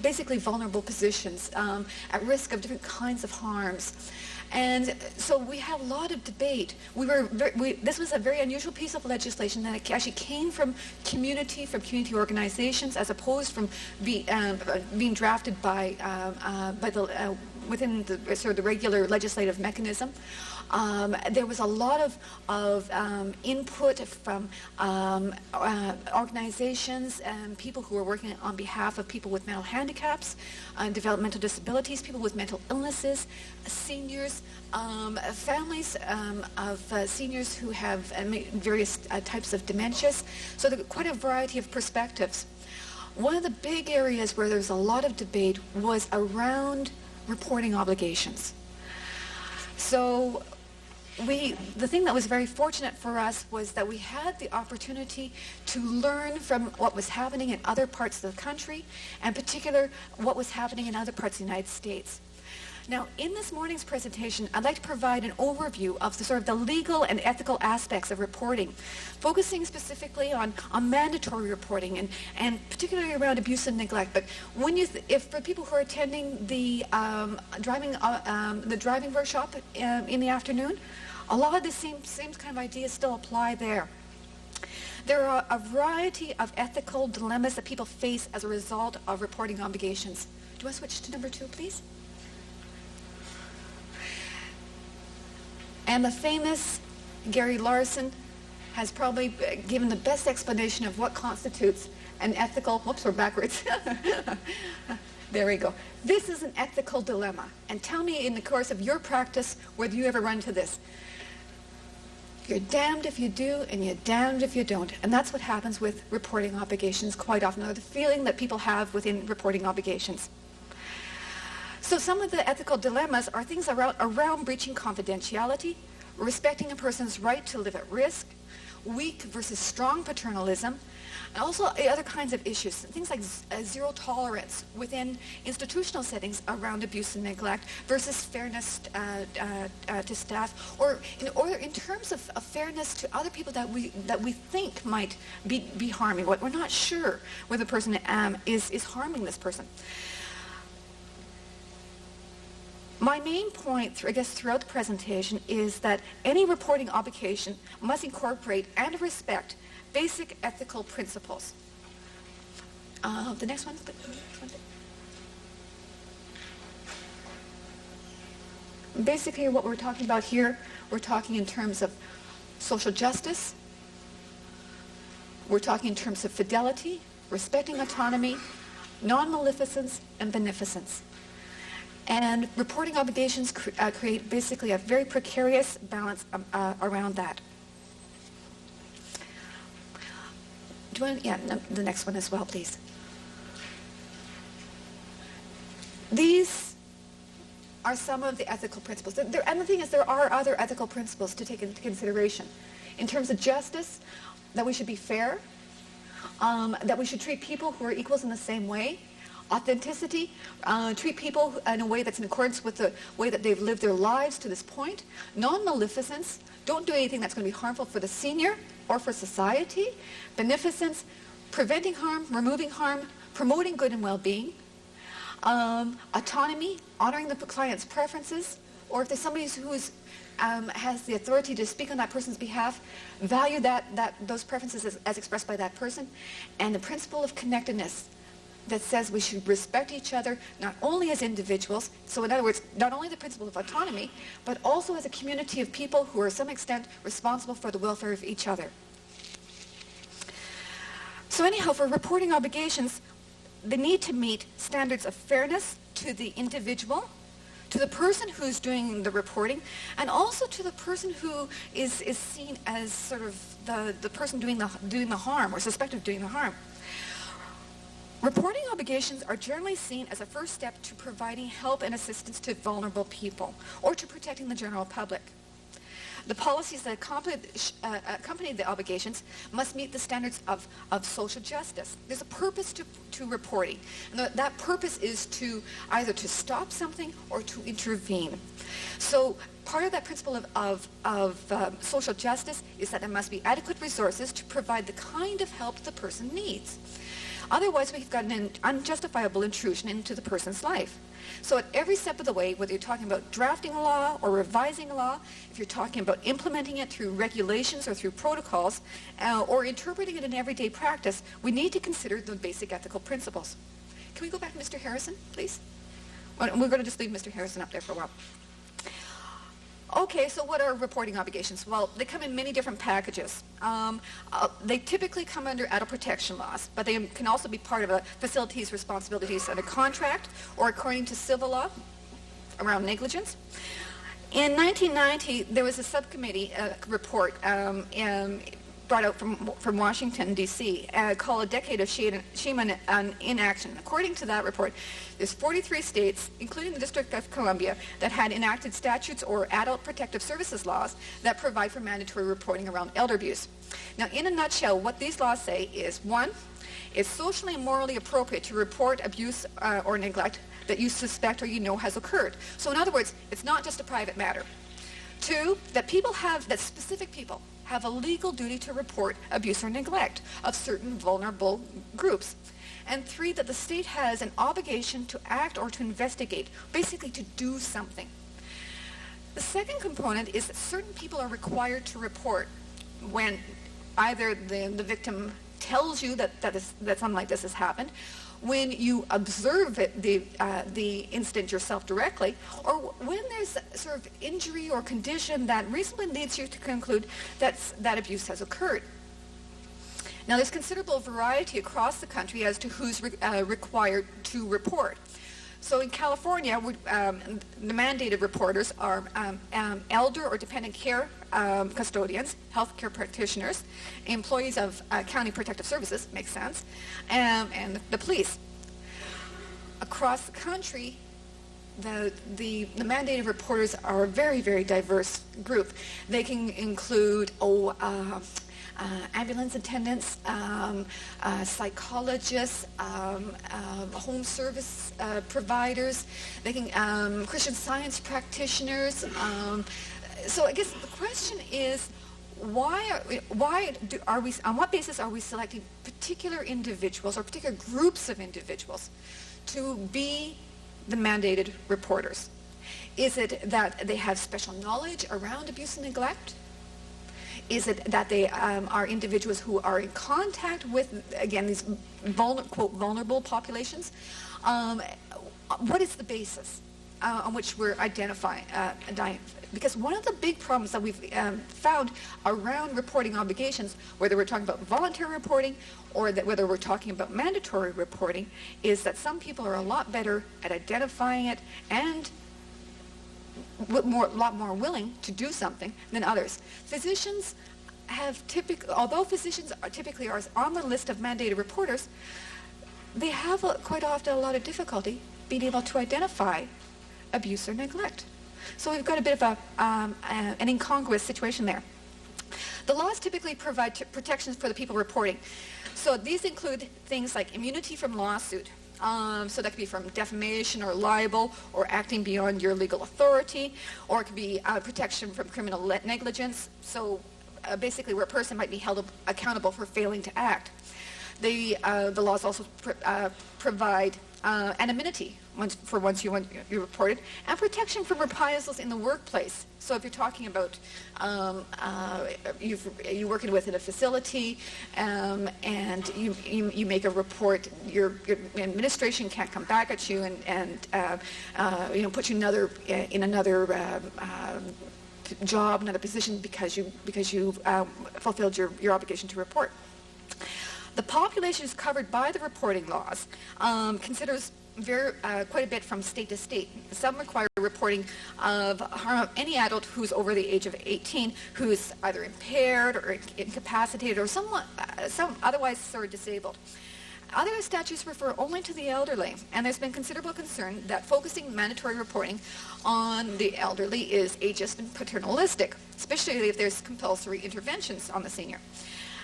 basically vulnerable positions, at risk of different kinds of harms. And so we had a lot of debate. This was a very unusual piece of legislation that actually came from community organizations, as opposed from being drafted within the sort of the regular legislative mechanism. There was a lot of input from organizations and people who were working on behalf of people with mental handicaps, developmental disabilities, people with mental illnesses, seniors, families of seniors who have various types of dementias. So there were quite a variety of perspectives. One of the big areas where there was a lot of debate was around reporting obligations. So the thing that was very fortunate for us was that we had the opportunity to learn from what was happening in other parts of the country, and in particular what was happening in other parts of the United States. Now, in this morning's presentation, I'd like to provide an overview of the legal and ethical aspects of reporting, focusing specifically on mandatory reporting and particularly around abuse and neglect. But if for people who are attending the driving workshop in the afternoon, a lot of the same kind of ideas still apply there. There are a variety of ethical dilemmas that people face as a result of reporting obligations. Do I switch to number 2, please? And the famous Gary Larson has probably given the best explanation of what constitutes an ethical, whoops, we're backwards. There we go. This is an ethical dilemma. And tell me in the course of your practice whether you ever run into this. You're damned if you do, and you're damned if you don't. And that's what happens with reporting obligations quite often, or the feeling that people have within reporting obligations. So some of the ethical dilemmas are things around breaching confidentiality, respecting a person's right to live at risk, weak versus strong paternalism, and also other kinds of issues, things like zero tolerance within institutional settings around abuse and neglect versus fairness to staff, or in terms of fairness to other people that we think might be harming. We're not sure whether the person is harming this person. My main point, I guess, throughout the presentation is that any reporting obligation must incorporate and respect basic ethical principles. The next one. Basically, what we're talking about here, we're talking in terms of social justice. We're talking in terms of fidelity, respecting autonomy, non-maleficence, and beneficence. And reporting obligations create basically a very precarious balance around that. Do you want, yeah, the next one as well, please. These are some of the ethical principles. And the thing is, there are other ethical principles to take into consideration. In terms of justice, that we should be fair, that we should treat people who are equals in the same way. Authenticity, treat people in a way that's in accordance with the way that they've lived their lives to this point. Non-maleficence, don't do anything that's going to be harmful for the senior or for society. Beneficence, preventing harm, removing harm, promoting good and well-being. Autonomy, honoring the client's preferences, or if there's somebody who has the authority to speak on that person's behalf, value those preferences as expressed by that person. And the principle of connectedness, that says we should respect each other not only as individuals, so in other words, not only the principle of autonomy, but also as a community of people who are to some extent responsible for the welfare of each other. So anyhow, for reporting obligations, they need to meet standards of fairness to the individual, to the person who's doing the reporting, and also to the person who is seen as sort of the person doing the harm or suspected of doing the harm. Reporting obligations are generally seen as a first step to providing help and assistance to vulnerable people or to protecting the general public. The policies that accompany the obligations must meet the standards of social justice. There's a purpose to reporting, and that purpose is to either to stop something or to intervene. So part of that principle of social justice is that there must be adequate resources to provide the kind of help the person needs. Otherwise, we've got an unjustifiable intrusion into the person's life. So at every step of the way, whether you're talking about drafting a law or revising a law, if you're talking about implementing it through regulations or through protocols, or interpreting it in everyday practice, we need to consider the basic ethical principles. Can we go back to Mr. Harrison, please? We're going to just leave Mr. Harrison up there for a while. Okay, so what are reporting obligations? Well, they come in many different packages. They typically come under adult protection laws, but they can also be part of a facility's responsibilities under contract or according to civil law around negligence. In 1990, there was a subcommittee report brought out from Washington, D.C., called A Decade of Shame and Inaction. According to that report, there's 43 states, including the District of Columbia, that had enacted statutes or adult protective services laws that provide for mandatory reporting around elder abuse. Now, in a nutshell, what these laws say is, one, it's socially and morally appropriate to report abuse or neglect that you suspect or you know has occurred. So in other words, it's not just a private matter. Two, that specific people have a legal duty to report abuse or neglect of certain vulnerable groups. And three, that the state has an obligation to act or to investigate, basically to do something. The second component is that certain people are required to report when either the victim tells you that something like this has happened, when you observe the incident yourself directly, or when there's sort of injury or condition that reasonably leads you to conclude that abuse has occurred. Now, there's considerable variety across the country as to who's required to report. So in California, the mandated reporters are elder or dependent care custodians, healthcare practitioners, employees of county protective services, makes sense, and the police. Across the country, the mandated reporters are a very, very diverse group. They can include ambulance attendants, psychologists, home service providers, they can, Christian Science practitioners. So I guess the question is, on what basis are we selecting particular individuals or particular groups of individuals to be the mandated reporters? Is it that they have special knowledge around abuse and neglect? Is it that they are individuals who are in contact with, again, these quote, vulnerable populations? What is the basis on which we're identifying? Because one of the big problems that we've found around reporting obligations, whether we're talking about voluntary reporting or whether we're talking about mandatory reporting, is that some people are a lot better at identifying it and a lot more willing to do something than others. Physicians have although physicians are typically on the list of mandated reporters, they have quite often a lot of difficulty being able to identify abuse or neglect. So we've got a bit of an incongruous situation there. The laws typically provide protections for the people reporting. So these include things like immunity from lawsuit. So that could be from defamation or libel or acting beyond your legal authority, or it could be protection from criminal negligence. So basically where a person might be held accountable for failing to act. The laws also provide anonymity once you reported, and protection from reprisals in the workplace. So if you're talking about you're working within a facility and you make a report, your administration can't come back at you and put you in another job, another position because you fulfilled your obligation to report. The population is covered by the reporting laws considers quite a bit from state to state. Some require reporting of harm of any adult who's over the age of 18 who's either impaired or incapacitated or some otherwise sort of disabled. Other statutes refer only to the elderly, and there's been considerable concern that focusing mandatory reporting on the elderly is ageist and paternalistic, especially if there's compulsory interventions on the senior.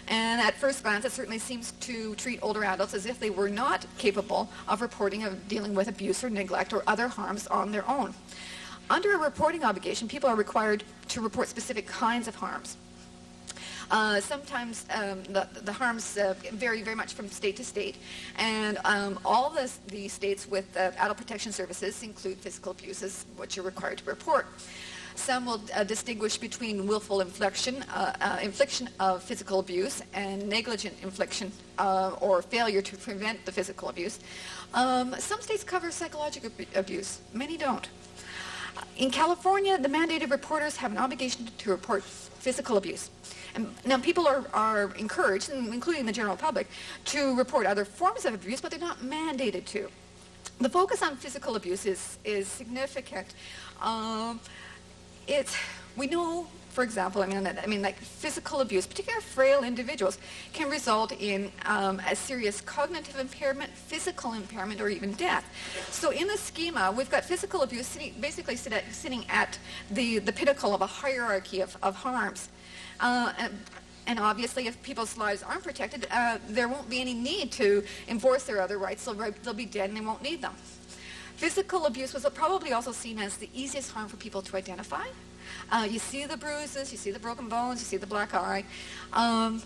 And at first glance, it certainly seems to treat older adults as if they were not capable of reporting of dealing with abuse or neglect or other harms on their own. Under a reporting obligation, people are required to report specific kinds of harms. Sometimes the harms vary very much from state to state, and all the states with adult protection services include physical abuse as what you're required to report. Some will distinguish between willful infliction of physical abuse and negligent infliction or failure to prevent the physical abuse. Some states cover psychological abuse. Many don't. In California, the mandated reporters have an obligation to report physical abuse. And now people are encouraged, including the general public, to report other forms of abuse, but they're not mandated to. The focus on physical abuse is significant. We know, for example, like physical abuse, particularly frail individuals, can result in a serious cognitive impairment, physical impairment, or even death. So in the schema, we've got physical abuse basically sitting at the pinnacle of a hierarchy of harms. And obviously, if people's lives aren't protected, there won't be any need to enforce their other rights. They'll be dead and they won't need them. Physical abuse was probably also seen as the easiest harm for people to identify. You see the bruises, you see the broken bones, you see the black eye. And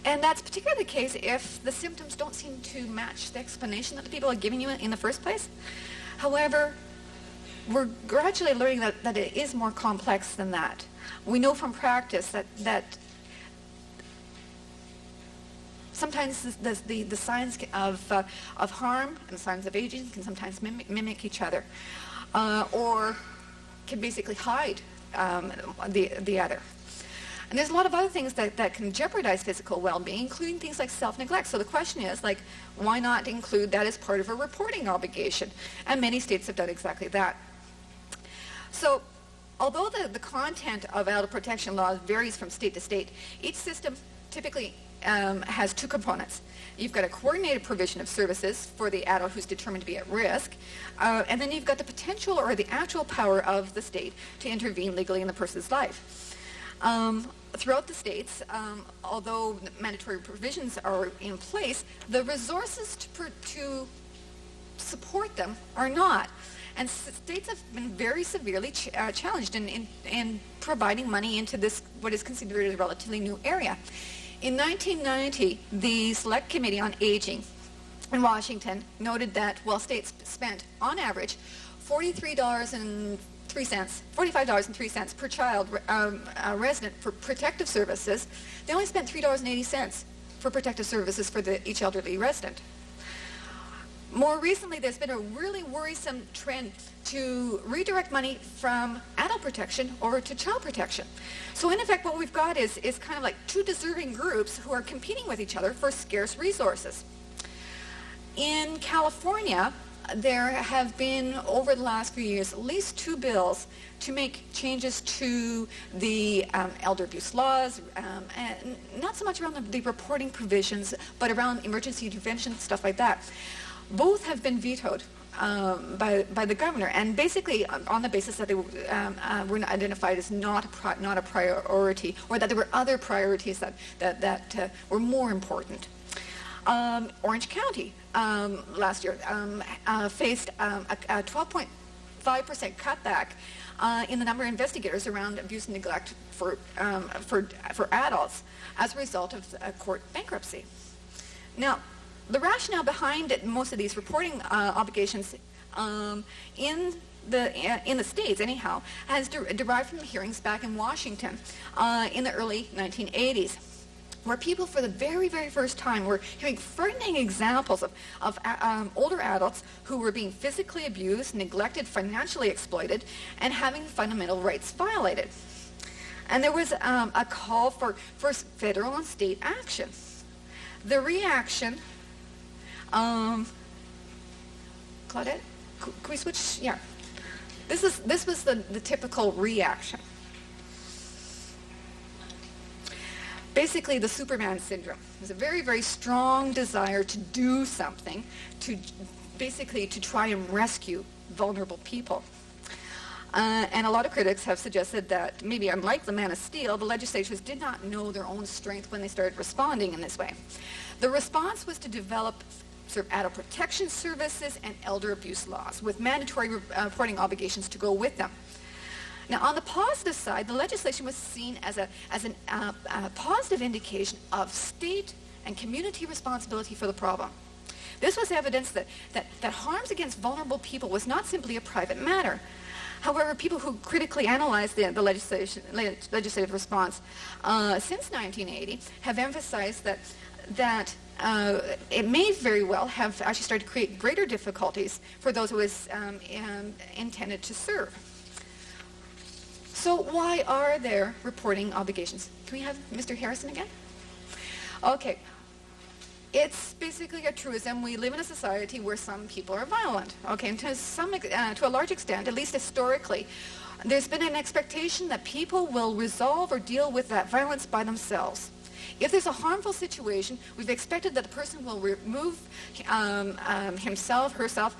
that's particularly the case if the symptoms don't seem to match the explanation that the people are giving you in the first place. However, we're gradually learning that it is more complex than that. We know from practice that sometimes the signs of harm and the signs of aging can sometimes mimic each other, or can basically hide the other. And there's a lot of other things that can jeopardize physical well-being, including things like self-neglect. So the question is, why not include that as part of a reporting obligation? And many states have done exactly that. So although the content of adult protection laws varies from state to state, each system typically has two components. You've got a coordinated provision of services for the adult who's determined to be at risk, and then you've got the potential or the actual power of the state to intervene legally in the person's life. Throughout the states, although mandatory provisions are in place, the resources to support them are not. And states have been very severely challenged in providing money into this, what is considered a relatively new area. In 1990, the Select Committee on Aging in Washington noted that while states spent, on average, $45.03 per child resident for protective services, they only spent $3.80 for protective services for each elderly resident. More recently, there's been a really worrisome trend to redirect money from adult protection over to child protection. So in effect, what we've got is kind of like two deserving groups who are competing with each other for scarce resources. In California, there have been, over the last few years, at least 2 bills to make changes to the elder abuse laws, and not so much around the reporting provisions, but around emergency intervention, stuff like that. Both have been vetoed by the governor, and basically on the basis that they were identified as not a priority, or that there were other priorities that were more important. Orange County last year faced a 12.5% cutback in the number of investigators around abuse and neglect for adults as a result of court bankruptcy. Now, the rationale behind most of these reporting obligations in the states, anyhow, has derived from hearings back in Washington in the early 1980s, where people for the very, very first time were hearing frightening examples of older adults who were being physically abused, neglected, financially exploited, and having fundamental rights violated. And there was a call for federal and state action. The reaction, Claudette, can we switch? Yeah. This was the typical reaction. Basically, the Superman syndrome. There's a very, very strong desire to do something, to try and rescue vulnerable people. And a lot of critics have suggested that maybe unlike the Man of Steel, the legislatures did not know their own strength when they started responding in this way. The response was to develop sort of adult protection services and elder abuse laws with mandatory reporting obligations to go with them. Now, on the positive side, the legislation was seen as a positive indication of state and community responsibility for the problem. This was evidence that harms against vulnerable people was not simply a private matter. However, people who critically analyzed the legislative response since 1980 have emphasized that it may very well have actually started to create greater difficulties for those who was intended to serve. So why are there reporting obligations? Can we have Mr. Harrison again? Okay. It's basically a truism. We live in a society where some people are violent. Okay, and to a large extent, at least historically, there's been an expectation that people will resolve or deal with that violence by themselves. If there's a harmful situation, we've expected that the person will remove himself, herself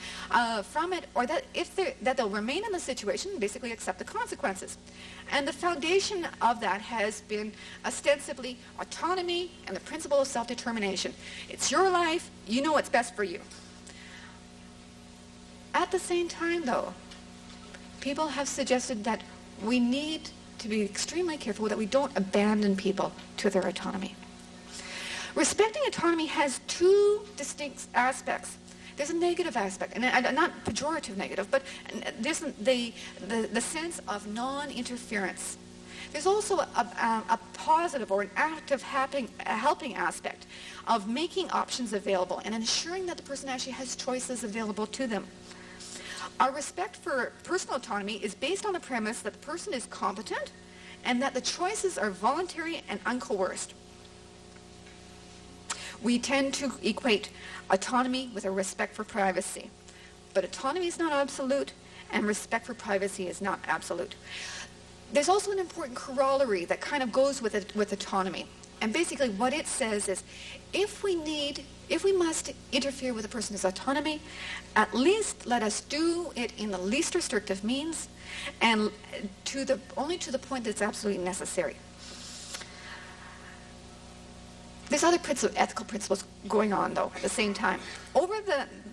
from it, or that they'll remain in the situation and basically accept the consequences. And the foundation of that has been ostensibly autonomy and the principle of self-determination. It's your life, you know what's best for you. At the same time, though, people have suggested that we need to be extremely careful that we don't abandon people to their autonomy. Respecting autonomy has 2 distinct aspects. There's a negative aspect, and not pejorative negative, but there's the sense of non-interference. There's also a positive or an active helping aspect of making options available and ensuring that the person actually has choices available to them. Our respect for personal autonomy is based on the premise that the person is competent and that the choices are voluntary and uncoerced. We tend to equate autonomy with a respect for privacy. But autonomy is not absolute, and respect for privacy is not absolute. There's also an important corollary that kind of goes with autonomy. And basically what it says is, if we must interfere with a person's autonomy, at least let us do it in the least restrictive means and only to the point that's absolutely necessary. There's other ethical principles going on, though, at the same time. Over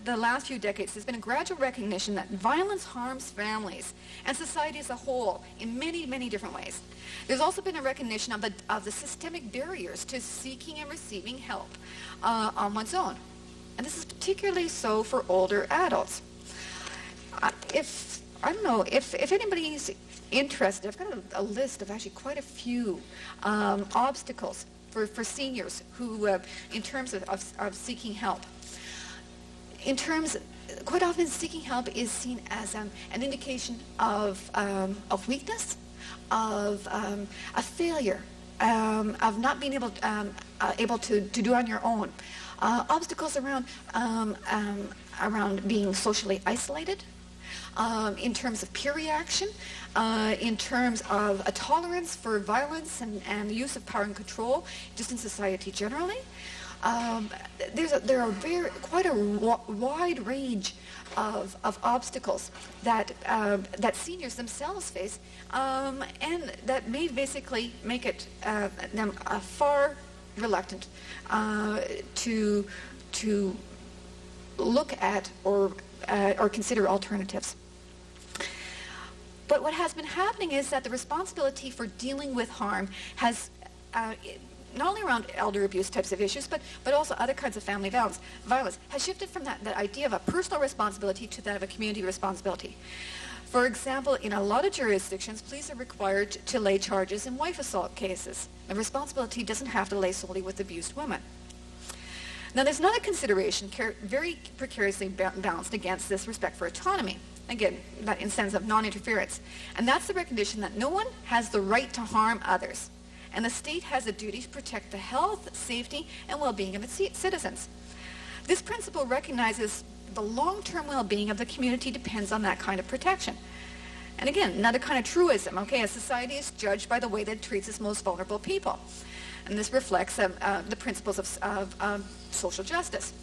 the last few decades, there's been a gradual recognition that violence harms families and society as a whole in many, many different ways. There's also been a recognition of the systemic barriers to seeking and receiving help on one's own. And this is particularly so for older adults. If anybody's interested, I've got a list of actually quite a few obstacles for seniors who, in terms of seeking help. Quite often seeking help is seen as an indication of weakness, of a failure, of not being able to do on your own. Obstacles around being socially isolated, in terms of peer reaction, in terms of a tolerance for violence and the use of power and control, just in society generally. There are quite a wide range of obstacles that seniors themselves face, and that may basically make them far reluctant to look at or consider alternatives. But what has been happening is that the responsibility for dealing with harm has, not only around elder abuse types of issues, but also other kinds of family violence, has shifted from that idea of a personal responsibility to that of a community responsibility. For example, in a lot of jurisdictions, police are required to lay charges in wife assault cases. The responsibility doesn't have to lay solely with abused women. Now, there's another consideration very precariously balanced against this respect for autonomy. Again, that in sense of non-interference. And that's the recognition that no one has the right to harm others. And the state has a duty to protect the health, safety, and well-being of its citizens. This principle recognizes the long-term well-being of the community depends on that kind of protection. And again, another kind of truism, okay, a society is judged by the way that it treats its most vulnerable people. And this reflects the principles of social justice.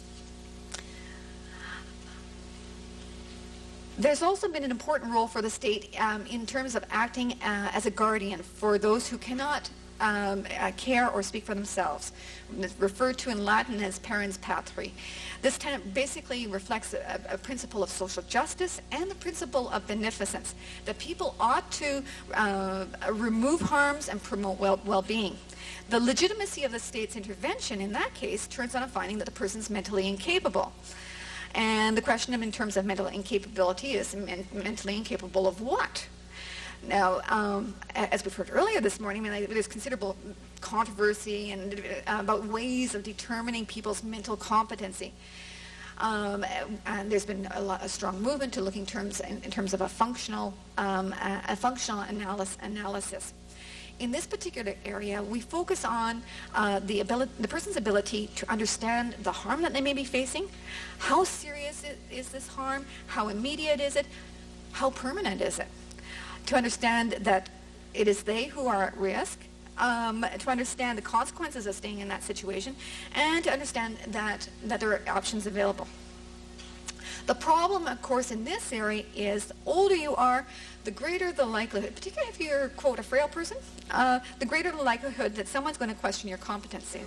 There's also been an important role for the state in terms of acting as a guardian for those who cannot care or speak for themselves, referred to in Latin as parens patri. This basically reflects a principle of social justice and the principle of beneficence, that people ought to remove harms and promote well-being. The legitimacy of the state's intervention in that case turns on a finding that the person's mentally incapable. And the question in terms of mental incapability is mentally incapable of what? Now, as we've heard earlier this morning, there's considerable controversy and about ways of determining people's mental competency. And there's been a strong movement to look in terms of a functional analysis. In this particular area, we focus on the person's ability to understand the harm that they may be facing. How serious is this harm? How immediate is it? How permanent is it? To understand that it is they who are at risk, to understand the consequences of staying in that situation, and to understand that there are options available. The problem, of course, in this area is the older you are, the greater the likelihood, particularly if you're, quote, a frail person, the greater the likelihood that someone's going to question your competency.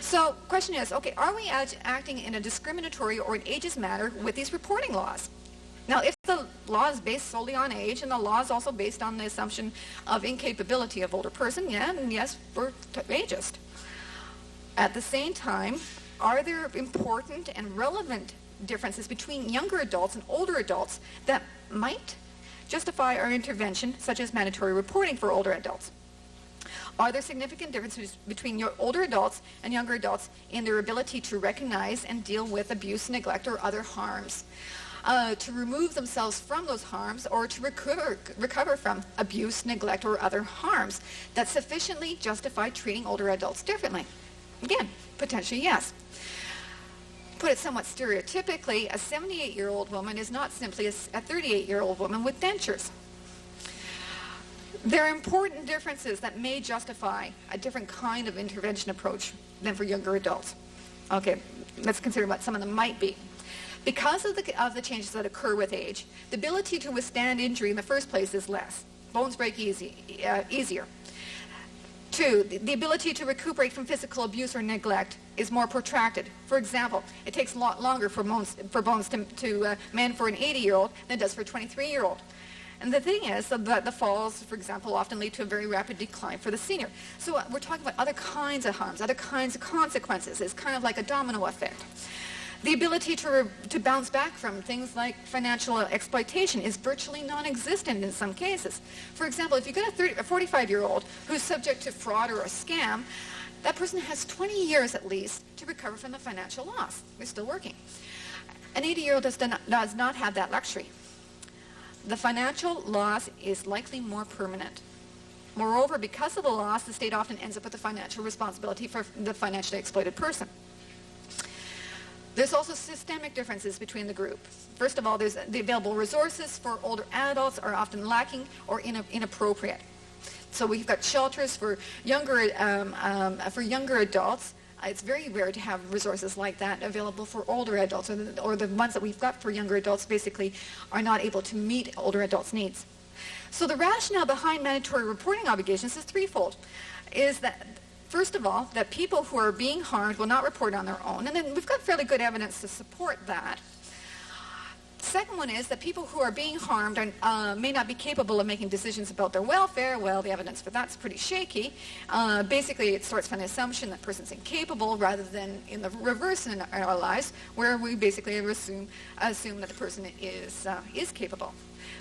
So, question is, okay, are we acting in a discriminatory or an ageist manner with these reporting laws? Now, if the law is based solely on age, and the law is also based on the assumption of incapability of older person, yes, we're ageist. At the same time, are there important and relevant differences between younger adults and older adults that might justify our intervention, such as mandatory reporting for older adults? Are there significant differences between your older adults and younger adults in their ability to recognize and deal with abuse, neglect, or other harms? To remove themselves from those harms, or to recover from abuse, neglect, or other harms that sufficiently justify treating older adults differently? Again, potentially yes. Put it somewhat stereotypically, a 78-year-old woman is not simply a 38-year-old woman with dentures. There are important differences that may justify a different kind of intervention approach than for younger adults. Okay, let's consider what some of them might be. Because of the changes that occur with age, the ability to withstand injury in the first place is less. Bones break easier. Two, the ability to recuperate from physical abuse or neglect is more protracted. For example, it takes a lot longer for bones to mend for an 80-year-old than it does for a 23-year-old. And the thing is that the falls, for example, often lead to a very rapid decline for the senior. So we're talking about other kinds of harms, other kinds of consequences. It's kind of like a domino effect. The ability to bounce back from things like financial exploitation is virtually non-existent in some cases. For example, if you get a 45-year-old who's subject to fraud or a scam, that person has 20 years at least to recover from the financial loss. They're still working. An 80-year-old does not have that luxury. The financial loss is likely more permanent. Moreover, because of the loss, the state often ends up with the financial responsibility for the financially exploited person. There's also systemic differences between the group. First of all, there's the available resources for older adults are often lacking or inappropriate. So we've got shelters for younger adults. It's very rare to have resources like that available for older adults, or the ones that we've got for younger adults basically are not able to meet older adults' needs. So the rationale behind mandatory reporting obligations is threefold. Is that, first of all, that people who are being harmed will not report on their own, and then we've got fairly good evidence to support that. Second one is that people who are being harmed may not be capable of making decisions about their welfare. Well, the evidence for that's pretty shaky. Basically, it starts from the assumption that person's incapable rather than in the reverse in our lives, where we basically assume that the person is capable.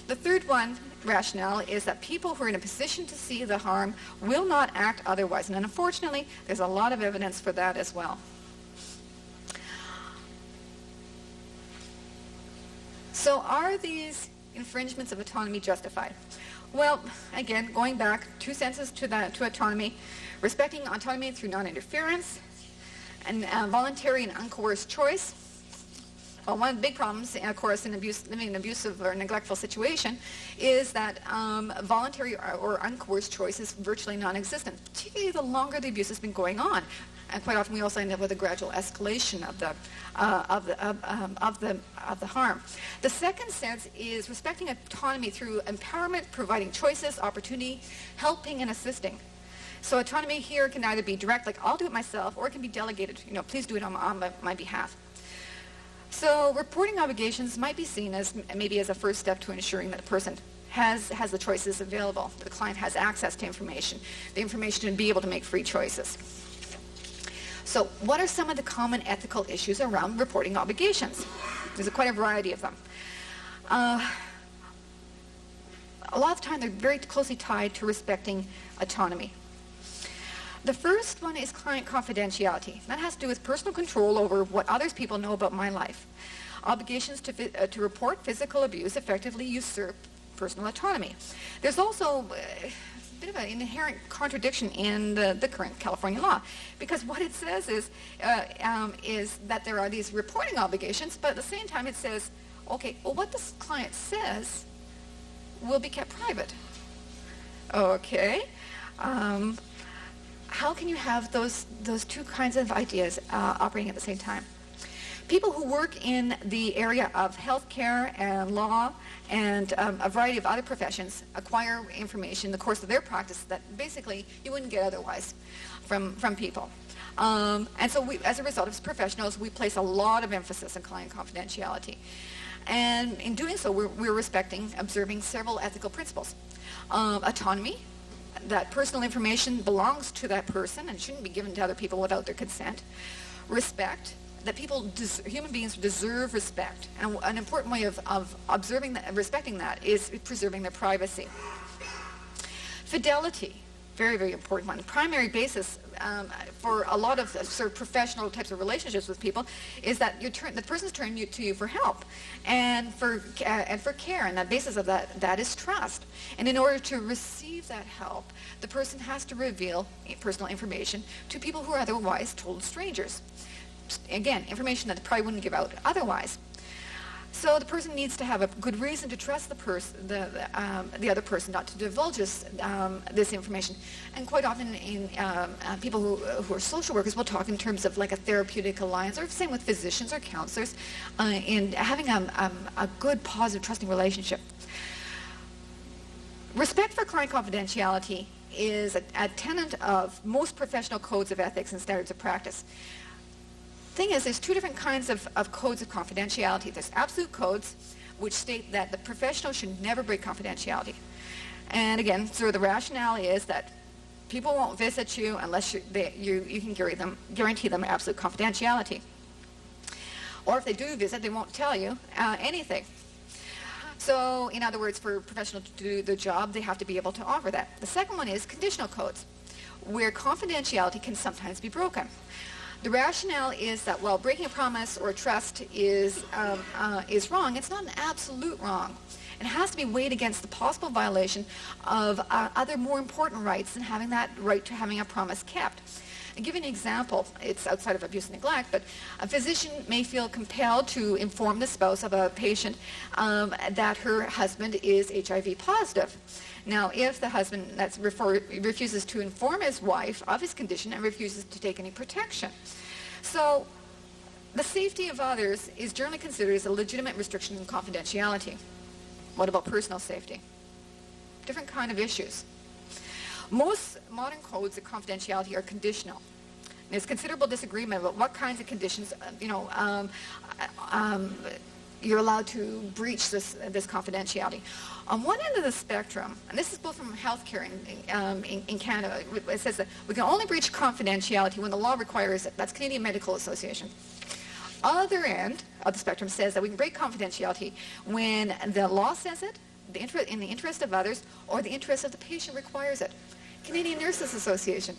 The third one, rationale, is that people who are in a position to see the harm will not act otherwise. And unfortunately, there's a lot of evidence for that as well. So are these infringements of autonomy justified? Well, again, going back 2 sentences to autonomy, respecting autonomy through non-interference, and voluntary and uncoerced choice. Well, one of the big problems, of course, in living in an abusive or neglectful situation is that voluntary or uncoerced choice is virtually non-existent, particularly the longer the abuse has been going on. And quite often we also end up with a gradual escalation of the harm. The second sense is respecting autonomy through empowerment, providing choices, opportunity, helping and assisting. So autonomy here can either be direct, like I'll do it myself, or it can be delegated, please do it on my behalf. So reporting obligations might be seen as maybe as a first step to ensuring that the person has the choices available. The client has access to information, the information to be able to make free choices. So what are some of the common ethical issues around reporting obligations? There's quite a variety of them. A lot of the time they're very closely tied to respecting autonomy. The first one is client confidentiality. That has to do with personal control over what others people know about my life. Obligations to report physical abuse effectively usurp personal autonomy. There's also a bit of an inherent contradiction in the current California law, because what it says is that there are these reporting obligations, but at the same time it says, okay, well, what this client says will be kept private. Okay. How can you have those two kinds of ideas operating at the same time? People who work in the area of healthcare and law and a variety of other professions acquire information in the course of their practice that basically you wouldn't get otherwise from people. And so as a result, as professionals, we place a lot of emphasis on client confidentiality. And in doing so, we're observing several ethical principles. Autonomy, that personal information belongs to that person and shouldn't be given to other people without their consent. Respect, that human beings deserve respect. And an important way of observing that, respecting that, is preserving their privacy. Fidelity, very, very important one. The primary basis for a lot of sort of professional types of relationships with people is that the person's turning to you for help and for care, and the basis of that is trust. And in order to receive that help, the person has to reveal personal information to people who are otherwise total strangers. Again, information that they probably wouldn't give out otherwise. So the person needs to have a good reason to trust the other person not to divulge this information. And quite often, in people who are social workers will talk in terms of like a therapeutic alliance, or same with physicians or counselors, in having a good, positive, trusting relationship. Respect for client confidentiality is a tenet of most professional codes of ethics and standards of practice. Thing is, there's two different kinds of codes of confidentiality. There's absolute codes, which state that the professional should never break confidentiality. And again, sort of the rationale is that people won't visit you unless you can guarantee them absolute confidentiality. Or if they do visit, they won't tell you anything. So, in other words, for a professional to do the job, they have to be able to offer that. The second one is conditional codes, where confidentiality can sometimes be broken. The rationale is that while breaking a promise or a trust is wrong, it's not an absolute wrong. It has to be weighed against the possible violation of other more important rights than having that right to having a promise kept. I'll give you an example. It's outside of abuse and neglect, but a physician may feel compelled to inform the spouse of a patient that her husband is HIV positive. Now, if the husband refuses to inform his wife of his condition and refuses to take any protection. So, the safety of others is generally considered as a legitimate restriction in confidentiality. What about personal safety? Different kind of issues. Most modern codes of confidentiality are conditional. There's considerable disagreement about what kinds of conditions, you're allowed to breach this confidentiality. On one end of the spectrum, and this is both from healthcare in Canada, it says that we can only breach confidentiality when the law requires it. That's Canadian Medical Association. Other end of the spectrum says that we can break confidentiality when the law says it, in the interest of others, or the interest of the patient requires it. Canadian Nurses Association.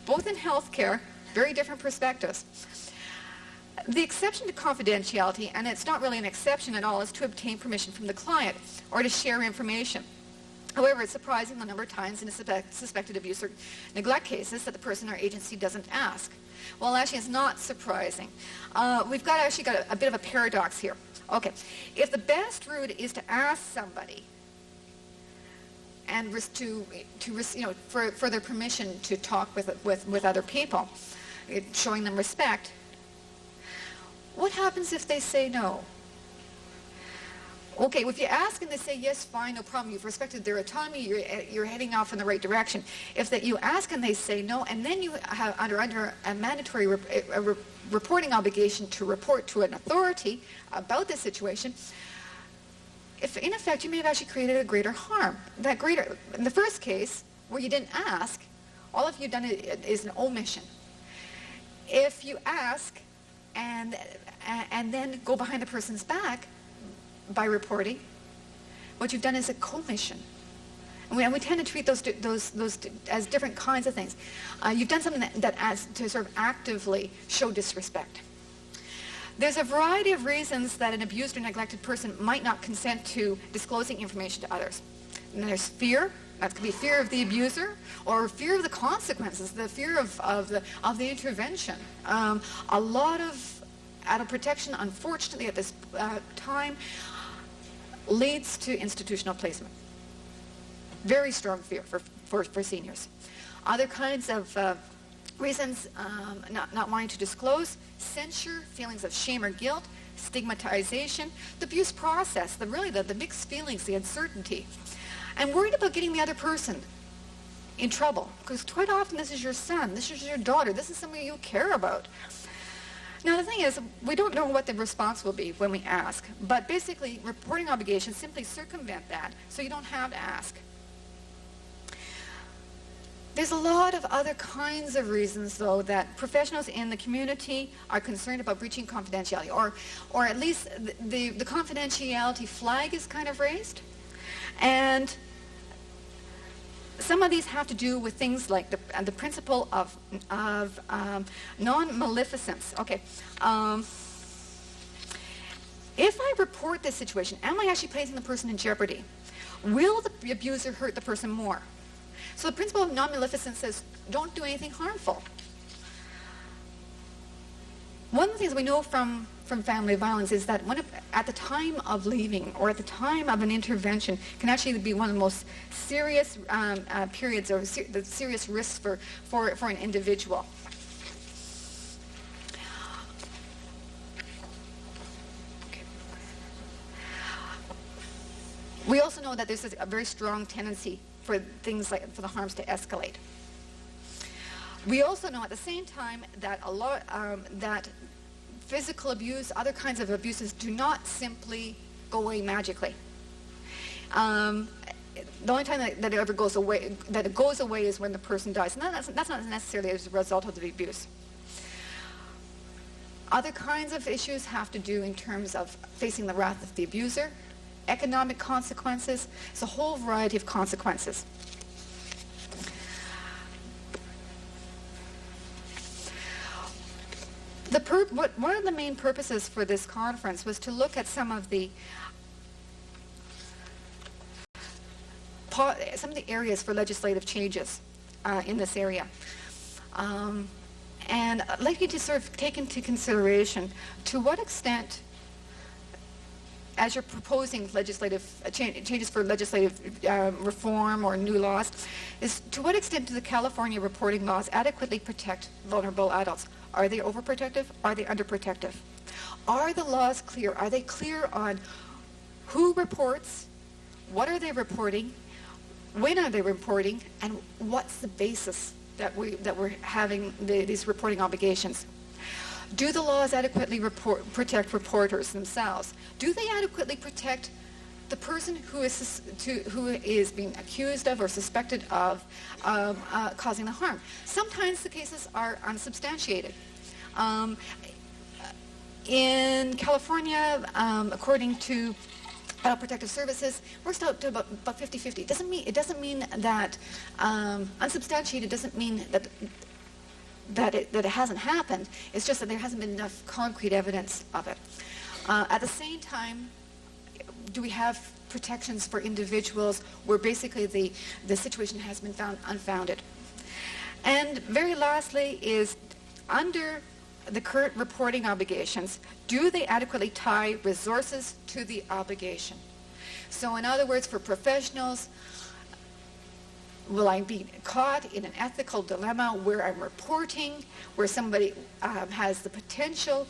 Both in healthcare, very different perspectives. The exception to confidentiality, and it's not really an exception at all, is to obtain permission from the client or to share information. However, it's surprising the number of times in suspected abuse or neglect cases that the person or agency doesn't ask. Well, actually, it's not surprising. We've got a bit of a paradox here. Okay, if the best route is to ask somebody and for their permission to talk with other people, showing them respect, what happens if they say no? Okay, well, if you ask and they say yes, fine, no problem, you've respected their autonomy, you're heading off in the right direction. If that you ask and they say no, and then you have under a mandatory reporting obligation to report to an authority about the situation, if in effect you may have actually created a greater harm. In the first case, where you didn't ask, all of you've done is an omission. If you ask and then go behind the person's back by reporting, what you've done is a commission. And we tend to treat those as different kinds of things. You've done something that adds to sort of actively show disrespect. There's a variety of reasons that an abused or neglected person might not consent to disclosing information to others. And there's fear. That could be fear of the abuser, or fear of the consequences, the fear of the intervention. A lot of adult protection, unfortunately, at this time, leads to institutional placement. Very strong fear for seniors. Other kinds of reasons not wanting to disclose: censure, feelings of shame or guilt, stigmatization, the abuse process, the mixed feelings, the uncertainty. And worried about getting the other person in trouble, because quite often this is your son, this is your daughter, this is somebody you care about. Now the thing is, we don't know what the response will be when we ask, but basically reporting obligations simply circumvent that, so you don't have to ask. There's a lot of other kinds of reasons, though, that professionals in the community are concerned about breaching confidentiality, or at least the confidentiality flag is kind of raised. And some of these have to do with things like the principle of non-maleficence. Okay, if I report this situation, am I actually placing the person in jeopardy? Will the abuser hurt the person more? So the principle of non-maleficence says, don't do anything harmful. One of the things we know from family violence is that at the time of leaving or at the time of an intervention can actually be one of the most serious periods or the serious risks for an individual. Okay. We also know that there's a very strong tendency for things like for the harms to escalate. We also know at the same time that that physical abuse, other kinds of abuses, do not simply go away magically. The only time that it ever goes away, is when the person dies, and that's not necessarily as a result of the abuse. Other kinds of issues have to do in terms of facing the wrath of the abuser, economic consequences. It's a whole variety of consequences. One of the main purposes for this conference was to look at some of the areas for legislative changes in this area. And I'd like you to sort of take into consideration to what extent, as you're proposing legislative changes for legislative reform or new laws, is to what extent do the California reporting laws adequately protect vulnerable adults? Are they overprotective? Are they underprotective? Are the laws clear? Are they clear on who reports, what are they reporting, when are they reporting, and what's the basis that we're having these reporting obligations? Do the laws adequately protect reporters themselves? Do they adequately protect the person who is being accused of or suspected of causing the harm? Sometimes the cases are unsubstantiated. In California, according to Adult Protective Services, works out to about 50-50. It doesn't mean that unsubstantiated doesn't mean that it hasn't happened. It's just that there hasn't been enough concrete evidence of it. At the same time, do we have protections for individuals where basically the situation has been found unfounded? And very lastly is, under the current reporting obligations, do they adequately tie resources to the obligation? So in other words, for professionals, will I be caught in an ethical dilemma where I'm reporting, where somebody has the potential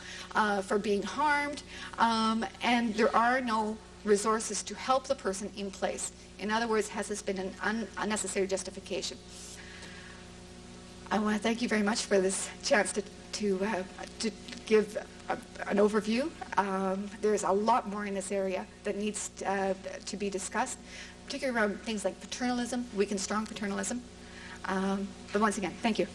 for being harmed, and there are no resources to help the person in place? In other words, has this been an unnecessary justification? I want to thank you very much for this chance to give an overview. There's a lot more in this area that needs to be discussed, particularly around things like paternalism, weak and strong paternalism. But once again, thank you.